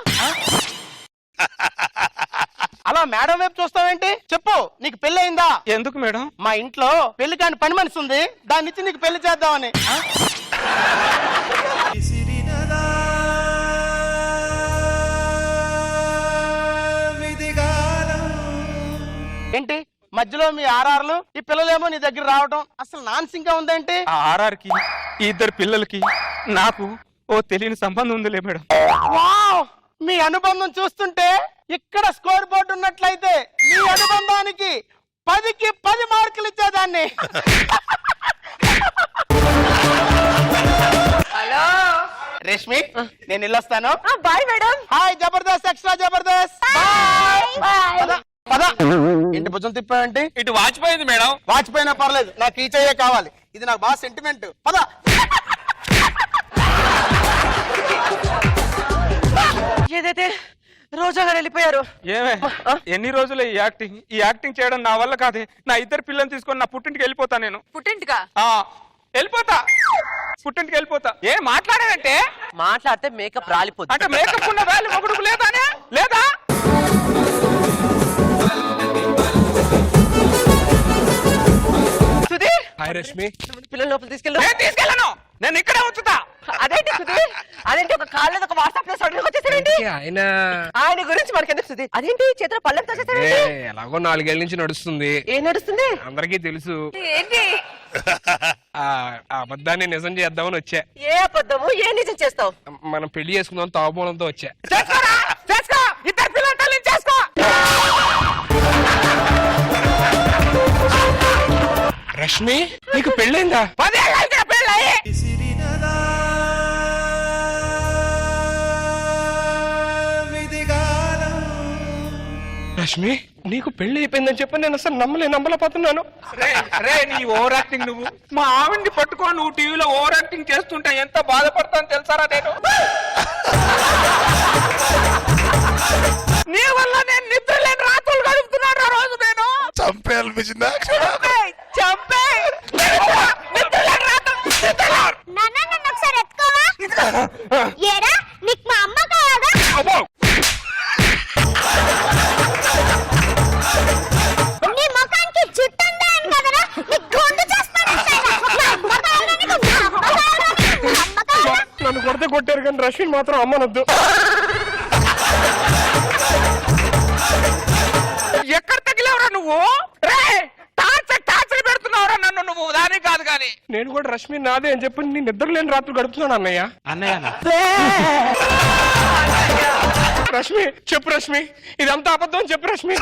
అలా మేడం వైపు చూస్తావేంటి? చెప్పు నీకు పెళ్ళయిందా?
ఎందుకు మేడం?
మా ఇంట్లో పెళ్లి కాని పని మనిషి ఉంది, దాన్ని ఇచ్చి నీకు పెళ్లి చేద్దామని. ఏంటి మధ్యలో మీ ఆర్ఆర్లు, ఈ పిల్లలేమో నీ దగ్గర రావటం అసలు నాన్సింగ్ గా ఉందేంటి?
ఆ ఆర్ఆర్కి ఈ 2 పిల్లలకి నాకు ఓ తెలియని సంబంధం ఉందిలే మేడం.
వావ్! మీ అనుబంధం చూస్తుంటే ఇక్కడ స్కోర్ బోర్డు ఉన్నట్లయితే మీ అనుబంధానికి 10కి 10 మార్కులు ఇచ్చేదాన్ని.
హలో
రేష్మి నేను వెళ్ళొస్తాను.
Bye madam.
Hi Jabardasth extra Jabardasth. పద. ఇంటి భుజం తిప్పావేంటి?
ఇటు వాచిపోయింది మేడం.
వాచిపోయినా పర్లేదు, నాకు ఈ చెయ్యే కావాలి. ఇది నాకు బాగా సెంటిమెంట్. పద.
ఏదైతే రోజా గారు వెళ్ళిపోయారు.
ఏమే ఎన్ని రోజులు ఈ యాక్టింగ్ చేయడం నా వల్ల కాదే. నా 2 పిల్లల్ని తీసుకొని నా పుట్టింటికి వెళ్ళిపోతా నేను.
పుట్టింటికా?
వెళ్ళిపోతా, పుట్టింటికి వెళ్ళిపోతా. ఏం మాట్లాడావంటే?
మాట్లాడితే మేకప్ రాలిపోతుంది.
అంటే మేకప్ ఉన్న వేలు మొగుడుకు లేదానే? లేదా?
సుధీర్
హాయ్ రష్మి.
పిల్లల లోపల తీసుకెళ్ళు.
నేను తీసుకెళ్ళను, నేను ఇక్కడే ఉంచుతా.
అదేంటి సుధీర్? అదేంటి ఒక కాళ్ళు ఒక వాట్సాప్ లో సడన్ గా వచ్చేసారేంటి? ఆయన గురించి మనకెందుకు సుధీర్? అదేంటి చేతులు పళ్ళెంతో వచ్చేసారేంటి?
ఎలాగో 4 ఏళ్ల నుంచి నడుస్తుంది,
ఏం నడుస్తుంది?
అందరికీ తెలుసు.
ఏంటి?
ఆ అబద్ధాన్ని నిజం చేద్దామని వచ్చా.
ఏ అబద్ధము ఏ నిజం చేస్తావు?
మనం పెళ్లి చేసుకుందాం తాగుబోలంతో వచ్చా.
చేసుకో, 2 పిల్లల తల్లిని చేసుకో.
రష్మి నీకు పెళ్ళైందా?
10 ఏళ్ళ అయితే పెళ్ళయి.
రష్మి నీకు పెళ్లి అయిపోయిందని చెప్పి నేను అసలు నమ్మలేకపోతున్నాను.
రే నీ ఓవర్ యాక్టింగ్ నువ్వు. మా ఆవిడ్ని పట్టుకో నువ్వు టీవీలో ఓవర్ యాక్టింగ్ చేస్తుంటే ఎంత బాధపడతాను తెలుసారా నేను. నీ వల్ల నేను నిద్ర లేని రాత్రులు గడుపుతున్నాను ఆ రోజు నేను.
చంపే అనిపించిందా?
చంపే
నిద్ర లేని రాత్రులు.
నాన్న నన్ను ఒకసారి ఎత్తుకోవా? ఏడా నీకు మా అమ్మ కాదా? నీ ముఖానికి జుట్టు ఉందా అని కదరా నీ గొంతు చేస్తాను.
నన్ను కొడితే కొట్టారు కానీ రష్మి మాత్రం అమ్మనొద్దు.
ఎక్కడ తగిలేవరా నువ్వు? రే టార్చర్ పెడుతున్నావురా నన్ను నువ్వు. దాని కాదు కానీ
నేను కూడా రష్మి నాదే అని చెప్పి నీ నిద్ర లేని రాత్రులు గడుపుతున్నాను అన్నయ్య. రష్మి చెప్పు రష్మి ఇదంతా అబద్ధం అని చెప్పు రష్మి.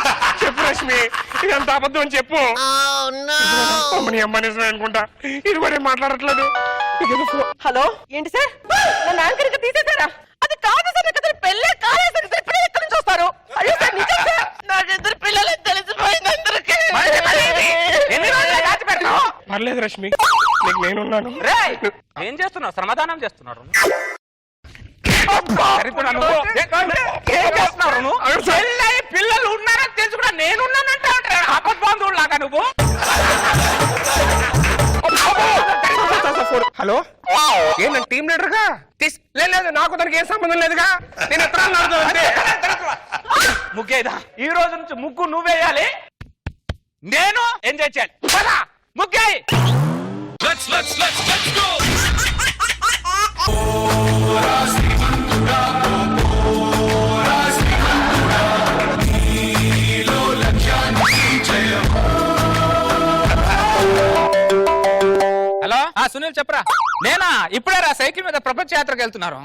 చెప్పు రష్మి ఇదంతా అబద్ధం అని చెప్పు. అమ్మని అమ్మ నిజమే అనుకుంటా. ఇది కూడా మాట్లాడట్లేదు.
హలో ఏంటి సార్? నన్ను యాంకర్ గా తీసేశారా? అది కాదు సార్, నాకు అసలు పెళ్ళే కాలేదు సార్. ఇప్పుడు ఎక్కడి నుంచి వస్తారు? అయ్యో సార్ నిజం సార్, నా 2 పిల్లలు తెలిసిపోయింది అందరికీ.
పర్లేదు రష్మి నీకు నేనున్నాను.
ఏం చేస్తున్నావు? సమాధానం చేస్తున్నారు. దరిద్రుడా నువ్వు. ఏం చేస్తున్నావు నువ్వు? చెల్లై పిల్లలు ఉన్నారని తెలుసు కూడా నేనున్నానంటే అపద్బాంధువుడు లాగా నువ్వు. హలో ఏంటంటే టీం లీడర్ గా లేదు నాకు దానికి ఏం సంబంధం లేదుగా. నేను ఎత్తాను ముగ్గేదా ఈ రోజు నుంచి ముగ్గు నువ్వేయాలి, నేను ఎంజాయ్ చేయాలి. పదా ముగ్గేయి.
హలో సునీల్ చెప్పరా. నేనా ఇప్పుడే రా సైకిల్ మీద ప్రపంచ యాత్రకు వెళ్తున్నారు.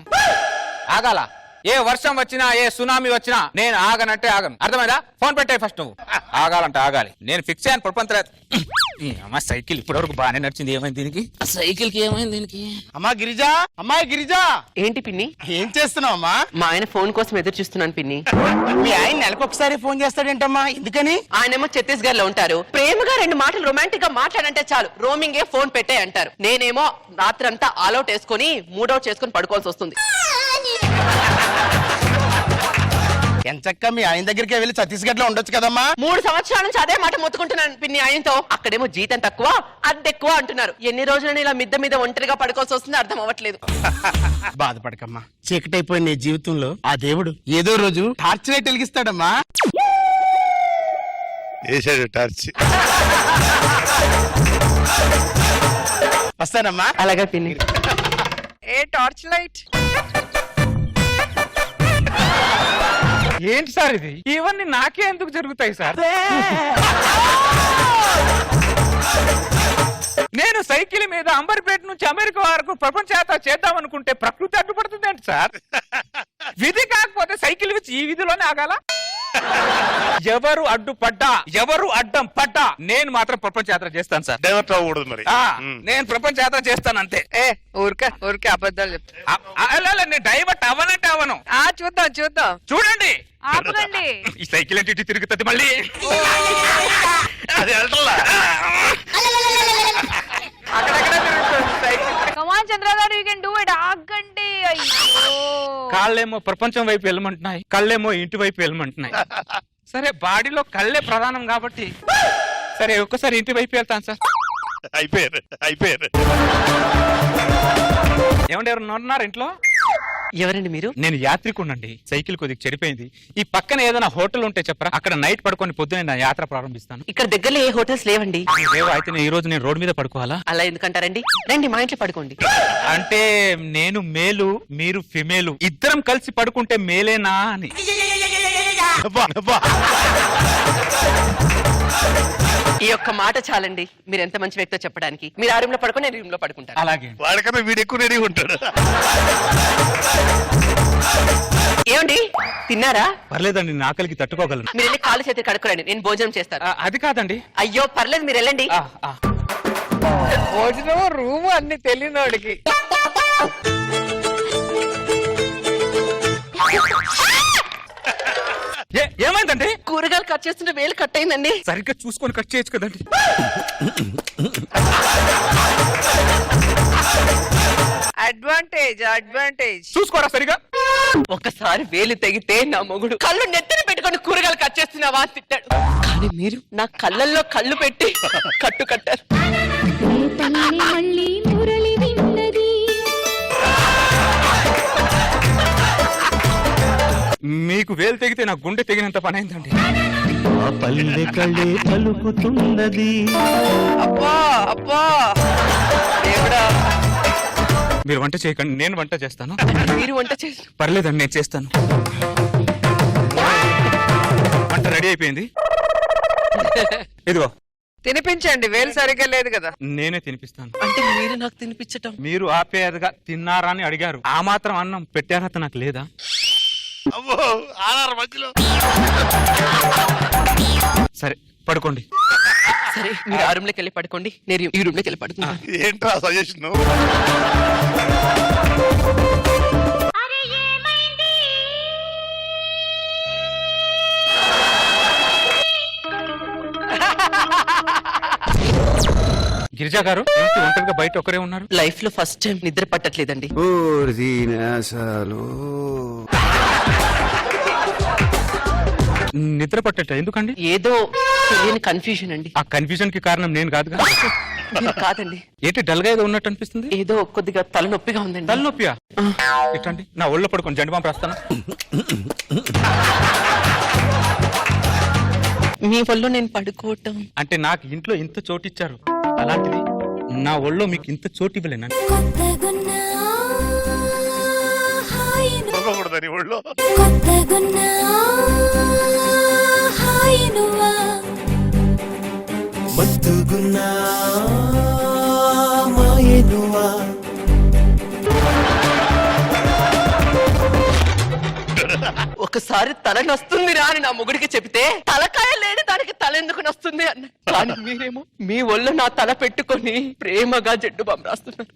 ఆగాల ఏ వర్షం వచ్చినా ఏ సునామీ వచ్చినా నేను ఆగనంటే ఆగను. అర్థమైందా? ఫోన్ పెట్టే ఫస్ట్ నువ్వు. ఆగాలంటే ఆగాలి. నేను ఫిక్స్ అయ్యాను ప్రపంచ అమ్మ సైకిల్ ఇప్పటి వరకు బాగానే నడిచింది. ఏమైంది దీనికి? సైకిల్ కి ఏమైంది దీనికి?
అమ్మా గిరిజా, అమ్మాయి గిరిజా,
ఏంటి పిన్ని?
ఏం చేస్తున్నావు అమ్మా?
మా ఆయన ఫోన్ కోసం ఎదురు చూస్తున్నాను పిన్ని.
మీ ఆయన నెలకు ఒకసారి ఫోన్ చేస్తాడేంటమ్మా? ఎందుకని?
ఆయనేమో ఛత్తీస్గఢ్ లో ఉంటారు. ప్రేమగా 2 మాటలు రొమాంటిక్ గా మాట్లాడంటే చాలు రోమింగే ఫోన్ పెట్టే అంటారు. నేనేమో రాత్రంతా ఆల్అౌట్ వేసుకొని మూడౌట్ చేసుకుని పడుకోవాల్సి వస్తుంది.
ఎంచక్క మీ ఆయన దగ్గరికి వెళ్ళి ఛత్తీస్గఢ్ లో ఉండొచ్చు కదమ్మా.
3 సంవత్సరాల నుంచి అదే మాట మొత్తుకుంటున్నాను పిన్ని ఆయనతో. అక్కడేమో జీతం తక్కువ అద్దె ఎక్కువ అంటున్నారు. ఎన్ని రోజులని ఇలా మిద్ద మీద ఒంటరిగా పడుకోవాల్సి వస్తుంది అర్థం అవ్వట్లేదు.
బాధపడకమ్మా, చీకటైపోయిన నీ జీవితంలో ఆ దేవుడు ఏదో రోజు టార్చ్ లైట్ వెలిగిస్తాడమ్మా.
వేసాడు టార్చ్.
వస్తానమ్మా.
అలాగే పిన్ని.
ఏ టార్చ్ లైట్?
ఏంటి సార్ ఇది? ఇవన్నీ నాకే ఎందుకు జరుగుతాయి సార్? నేను సైకిల్ మీద అంబర్పేట నుంచి అమెరికా వరకు ప్రపంచ యాత్ర చేద్దాం అనుకుంటే ప్రకృతి అడ్డుపడుతుంది ఏంటి సార్? విధి కాకపోతే సైకిల్ వచ్చి ఈ విధిలోనే ఆగాల. ఎవరు అడ్డుపడ్డా ఎవరు అడ్డం పడ్డా నేను మాత్రం ప్రపంచ యాత్ర చేస్తాను సార్.
డైవర్ట్ అవ్వకూడదు మరి.
నేను ప్రపంచ యాత్ర చేస్తాను అంతే.
ఊరికే అబద్ధాలు చెప్తా.
నేను డైవర్ట్ అవ్వనంటే అవ్వను.
చూద్దాం చూద్దాం.
చూడండి
ఆపకండి.
ఈ సైకిల్ ఏంటి ఇటు తిరుగుతుంది మళ్ళీ.
అది వెళ్ళట్లా.
కమాన్ చంద్ర గారు, యూ కెన్ డూ ఇట్. ఆగండి. అయ్యో
కాళ్ళేమో ప్రపంచం వైపు వెళ్ళమంటున్నాయి, కళ్ళేమో ఇంటి వైపు వెళ్ళమంటున్నాయి. సరే బాడీలో కళ్ళే ప్రధానం కాబట్టి సరే ఒక్కసారి ఇంటి వైపు వెళ్తాను సార్.
అయిపోయారు.
ఏమంటే ఎవరు ఉన్నారు ఇంట్లో?
ఎవరండి మీరు?
నేను యాత్రికునండి. సైకిల్ కొద్దిగా చెడిపోయింది. ఈ పక్కన ఏదైనా హోటల్ ఉంటే చెప్పరా, అక్కడ నైట్ పడుకొని పొద్దునే నా యాత్ర ప్రారంభిస్తాను.
ఇక్కడ దగ్గరలో ఏ హోటల్స్ లేవండి.
లేవు. అయితే ఈ రోజు నేను రోడ్ మీద పడుకోవాలా?
అలా ఎందుకంటారండి? రండి మా ఇంట్లో పడుకోండి.
అంటే నేను మేలు మీరు ఫిమేలు ఇద్దరం కలిసి పడుకుంటే మేలేనా అని.
ఈ ఒక్క మాట చాలండి మీరు ఎంత మంచి వ్యక్తో చెప్పడానికి. మీరు ఆ రూమ్ లో పడుకొని నేను రూమ్ లో పడుకుంటాను.
అలాగే.
వాడికన్నా వీడు ఎక్కువ రెడీ ఉంటాడు.
ఏమండి తిన్నారా?
పర్లేదండి, నా ఆకలికి తట్టుకోగలను.
మీరు వెళ్ళి కాళ్ళు చేతులు కడుక్కోరండి, నేను భోజనం చేస్తాను.
అది కాదండి.
అయ్యో పర్లేదు మీరు వెళ్ళండి.
భోజనం రూమ్ అన్ని తెలియనోడికి.
ఏమైందండి?
కూరగాయలు కట్ చేస్తుంటే వేలు కట్ అయిందండి.
సరిగ్గా చూసుకొని కట్ చేయొచ్చు కదండి.
అడ్వాంటేజ్
చూసుకోరా సరిగా.
ఒకసారి వేలు తెగితే నా మొగుడు కళ్ళు నెత్తిన పెట్టుకొని కూరగాయలు కట్ చేస్తున్నావా అని తిట్టాడు. కానీ మీరు నా కళ్ళల్లో కళ్ళు పెట్టి కట్టు కట్టారు.
మీకు వేలు తెగితే నా గుండె తెగినంత పని అయిందండి.
పల్లె కళ్ళే పలుకుతున్నది.
అబ్బా అబ్బా దేవుడా.
మీరు వంట చేయకండి, నేను వంట చేస్తాను.
మీరు వంట చేసి
పర్లేదండి, నేను చేస్తాను. వంట రెడీ అయిపోయింది. ఇదిగో
తినిపించండి. వేలు సరిగ్గా లేదు కదా.
నేనే తినిపిస్తాను.
అంటే మీరు నాకు తినిపించటం?
మీరు ఆపేయదుగా తిన్నారా అని అడిగారు. ఆ మాత్రం అన్నం పెట్టే అర్హత నాకు లేదా?
అబ్బో ఆనారు మధ్యలో.
సరే పడుకోండి.
సరే మీరు ఆ రూమ్ లోకి వెళ్ళి పడుకోండి, నేను ఈ రూమ్ లోకి వెళ్ళి పడుకుంటాను.
ఏంట్రా సజెషన్?
గిరిజా గారు ఏంటి ఒంటరిగా బయట ఒకరే ఉన్నారు?
లైఫ్ లో ఫస్ట్ టైం నిద్ర పట్టట్లేదండి.
నిద్ర పట్టట ఎందుకండి?
ఏదో తెలియని కన్ఫ్యూజన్ అండి.
ఆ కన్ఫ్యూజన్ కి కారణం నేను కాదు కదా.
మీరు కాదండి.
ఏంటి డల్ గా ఏదో ఉన్నట్టు అనిపిస్తుంది?
ఏదో కొద్దిగా తలనొప్పిగా ఉందండి.
తలనొప్పియా? ఇట్టండి నా ఒళ్ళో పడుకొని జండు బాంబు రాస్తాను.
మీ వల్ల నేను పడుకోవటం
అంటే నాకు ఇంట్లో ఇంత చోటు ఇచ్చారు, అలాంటిది నా ఒళ్ళో మీకు ఇంత చోటు ఇవ్వలేనండి.
పడుకోకూడదని ఒళ్ళో.
ఒకసారి తల నొస్తుంది రా అని నా మొగుడికి చెప్తే తలకాయ లేని దానికి తల ఎందుకు నొస్తుంది అన్న. కానీ మీరేమో మీ ఒళ్ళు నా తల పెట్టుకొని ప్రేమగా జడ్డు బాంబు రాస్తున్నారు.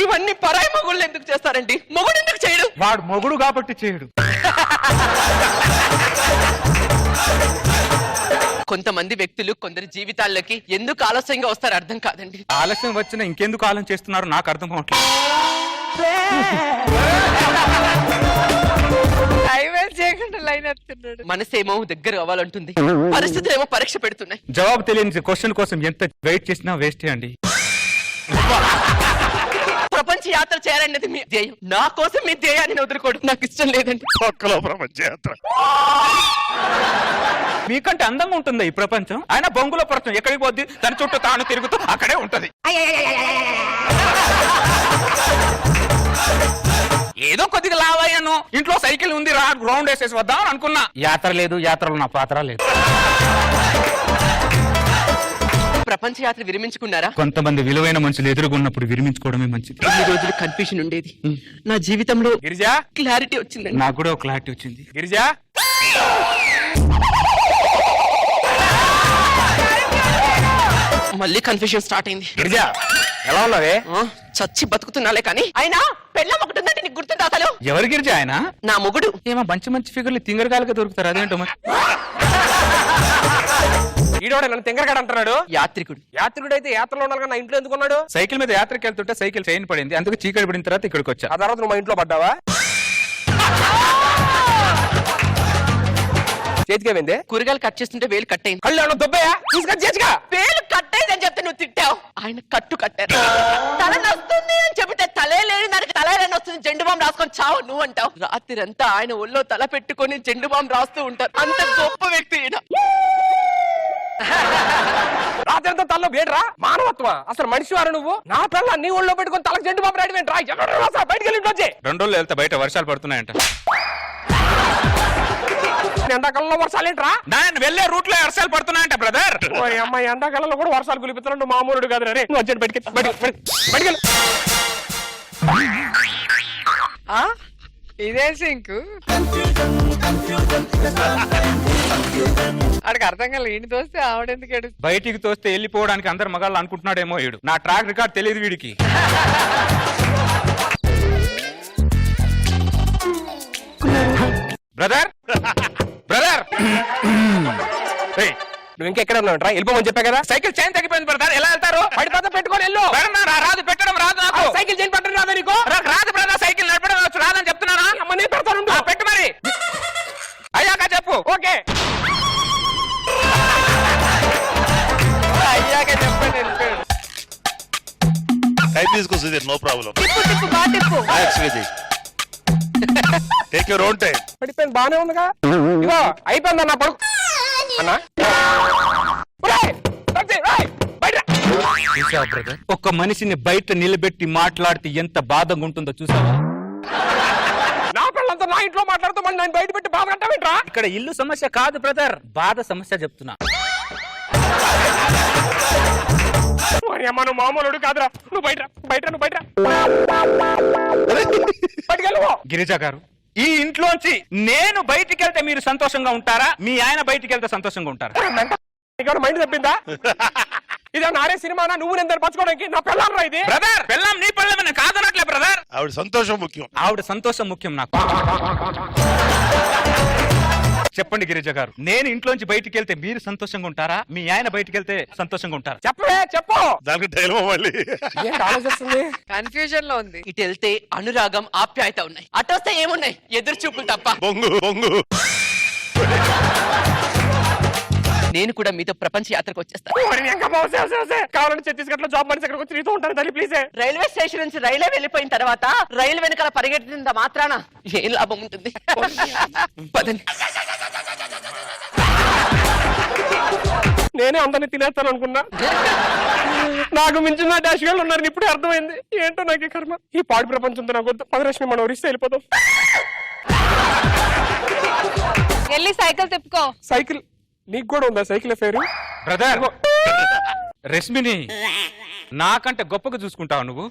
ఇవన్నీ పరాయి మొగుళ్ళు ఎందుకు చేస్తారండి? మొగుడు ఎందుకు చేయడు?
వాడు మొగుడు కాబట్టి చేయడు.
కొంతమంది వ్యక్తులు కొందరి జీవితాల్లోకి ఎందుకు ఆలస్యంగా వస్తారో అర్థం కాదండి.
ఆలస్యం వచ్చినా ఇంకెందుకు ఆలస్యం చేస్తున్నారు నాకు అర్థం కావట్లేదు.
మనసేమో దగ్గర అవ్వాలంటుంది, పరిస్థితులు ఏమో పరీక్ష పెడుతున్నాయి.
జవాబు తెలియని క్వశ్చన్ కోసం ఎంత వెయిట్ చేసినా వేస్టే అండి.
ప్రపంచ యాత్ర చేయాలనేది మీ ధ్యేయం. నా కోసం మీ ధ్యేయాన్ని వదులుకోవడం నాకు ఇష్టం లేదండి.
పక్కలో ప్రపంచ యాత్ర.
మీకంటే అందంగా ఉంటుందా ఈ ప్రపంచం? ఆయన బొంగులో ప్రపంచం ఎక్కడికి పోద్ది? తన చుట్టూ తాను తిరుగుతూ అక్కడే ఉంటది. ఏదో కొద్దిగా లావయ్యాను, ఇంట్లో సైకిల్ ఉంది, రౌండ్ వేసేసి వద్దాం అనుకున్నా. యాత్ర లేదు, యాత్రలో నా పాత్ర లేదు.
ప్రపంచ యాత్ర విరమించుకున్నారా?
కొంతమంది విలువైన మనుషులు ఎదురుగున్నప్పుడు విరమించుకోవడమే మంచిది.
ఈ రోజులు కన్ఫ్యూజన్ ఉండేది, నా జీవితంలో
గిరిజా
క్లారిటీ వచ్చిందండి.
నాకు కూడా ఒక క్లారిటీ వచ్చింది. గిరిజా
మళ్ళీ కన్ఫ్యూజన్ స్టార్ట్ అయింది.
గిరిజా ఎలా ఉన్నావే?
చచ్చి బతుకుతున్నాలే కానీ అయినా పెళ్ళం ఒకటి ఉందంటే నీకు గుర్తుందా అసలు?
ఎవరు గిరిజా? ఆయన
నా మొగుడు.
ఏమో మంచి మంచి ఫిగర్లు తింగరగాలుగా దొరుకుతారు, అదేంటో మరి. ఈడోడ నన్ను తింగరగాడు అంటున్నాడు.
యాత్రికుడు.
యాత్రికుడు అయితే యాత్రలో ఉండాలి, నా ఇంట్లో ఎందుకు ఉన్నాడు? సైకిల్ మీద యాత్రకి వెళ్తుంటే సైకిల్ చైన్ పడింది, అందుకు చీకటి పడిన తర్వాత ఇక్కడికి వచ్చా. ఆ తర్వాత నువ్వు మా ఇంట్లో పడ్డావా? చేతికేమైంది?
కూరగాయలు కట్ చేస్తుంటే వేలు కట్ అయింది.
కళ్ళు దుబ్బయా తీసుకొని చేసిగా.
వేలు కట్ అయింది అని చెప్తే నువ్వు తిట్టావు, ఆయన కట్టు కట్టారు. తల నొస్తుంది అని చెబితే తలే లేని దానికి తల వస్తుంది, జెండు బాంబు రాసుకొని చావు నువ్వు అంటావు. రాత్రి అంతా ఆయన ఒళ్ళో తల పెట్టుకొని జెండు బాంబు రాస్తూ ఉంటారు. అంత గొప్ప వ్యక్తి ఈయన.
రాత్రి తల్లో వేడరా మానవత్వా? అసలు మనిషి వారు నువ్వు? నా పిల్ల నీ ఒళ్ళో పెట్టుకొని తలకు జెండు బాంబు రాయడం ఏంట్రా? బయటకు వెళ్ళి 2 రోజులు వెళ్తే బయట వర్షాలు పడుతున్నాయంట. ఎండాకాలంలో వర్షాలు ఏంట్రా? నేను వెళ్లే రూట్ లో వర్షాలు పడుతున్నాయంట బ్రదర్. అమ్మాయి ఎండాకాలంలో కూడా వర్షాలు కులిపిస్తున్నాడు, మామూలుడు కాదు రే. నువ్వు వచ్చి బయటకెళ్ళి.
ఇదే సింక్ అడికి అర్థం కాదు. ఈయన తోస్తే ఆవిడెందుకు ఏడు?
బయటికి తోస్తే వెళ్ళిపోవడానికి అందరు మగాళ్ళు అనుకుంటున్నాడేమో వీడు. నా ట్రాక్ రికార్డ్ తెలియదు వీడికి. బ్రదర్ బ్రదర్ నువ్వు ఇంకెక్కడ ఉన్నావు? వెళ్ళిపోమని చెప్పా కదా. సైకిల్ చైన్ తగ్గిపోయింది బ్రదర్. ఎలా వెళ్తారు? పడిపోతే పెట్టుకొని వెళ్ళు. రాదు, పెట్టడం రాదు నాకు. సైకిల్ చైన్ పెట్టడం రాదా నీకు? రాదు బ్రదర్, సైకిల్ నడపడం రాదని చెప్తున్నానా? నేను పెడతాను, పెట్టు మరి. అయ్యాక చెప్పు. ఓకే అయ్యాక చెప్పండి.
టైప్ తీసుకో Sudheer, no problem. Take your own time.
పడిపోయింది, బానే ఉందిగా. ఇగో అయిపోయింది అన్న పడుకు అన్నా. ఒక్క మనిషిని బయట నిలబెట్టి మాట్లాడితే ఎంత బాధగా ఉంటుందో చూసావా? నా పిల్లలతో నా ఇంట్లో మాట్లాడుతూ మళ్ళీ నేను బయట పెట్టి బాధ కట్టావేంట్రా? ఇక్కడ ఇల్లు సమస్య కాదు బ్రదర్, బాధ సమస్య చెప్తున్నా. అమ్మ నువ్వు మామూలుడు కాదురా. నువ్వు బయట గిరిజా గారు, ఈ ఇంట్లోంచి నేను బయటికి వెళ్తే మీరు సంతోషంగా ఉంటారా? మీ ఆయన బయటికి వెళ్తే సంతోషంగా ఉంటారా? మైండ్ తప్పిందా? ఇదే నారే సినిమానా? నువ్వు నేను పంచుకోవడానికి నా పెళ్ళాం రా ఇది. బ్రదర్ పెళ్ళాం నీ పెళ్ళాం కాదనట్లే బ్రదర్.
ఆవిడ సంతోషం ముఖ్యం.
ఆవిడ సంతోషం ముఖ్యం నాకు.
చెప్పండి గిరిజ గారు, నేను ఇంట్లోంచి బయటికి వెళ్తే మీరు సంతోషంగా ఉంటారా, మీ ఆయన బయటికి వెళ్తే సంతోషంగా ఉంటారా?
చెప్పవే చెప్పు.
దానికి డైలమా మళ్ళీ
ఏంటి ఆలోచిస్తుంది?
కన్ఫ్యూజన్ లో ఉంది.
ఇటు వెళ్తే అనురాగం ఆప్యాయత ఉన్నాయి, అటు వస్తే ఏమున్నాయి? ఎదురు చూపులు తప్ప.
బొంగు బొంగు.
నేను కూడా మీతో ప్రపంచ యాత్రకు వచ్చేస్తాను.
కావాలంటే ఛత్తీస్గఢ్ లో జాబ్ మనిషి ఎక్కడికి వచ్చి నీతో ఉంటాను తల్లి ప్లీజ్.
రైల్వే స్టేషన్ నుంచి రైలే వెళ్ళిపోయిన తర్వాత రైలు వెనకాల పరిగెట్టినంత మాత్రాన ఏం లాభం ఉంటుంది? పదండి.
నేనే అందరిని తినేస్తాను అనుకున్నా, నాకు మించిన డాష్ గాళ్ళు ఉన్నారని ఇప్పుడే అర్థమైంది. ఏంటో నాకు ఈ కర్మ. ఈ పాడు ప్రపంచంతో నాకు వద్దు. పదరశ్మి మనం ఒరిస్తే వెళ్ళిపోతాం.
వెళ్ళి సైకిల్ తిప్పుకో.
సైకిల్ నీకు కూడా ఉందా? సైకిల్ ఫేరు
బ్రదర్, రశ్మిని నాకంటే గొప్పగా చూసుకుంటావు నువ్వు.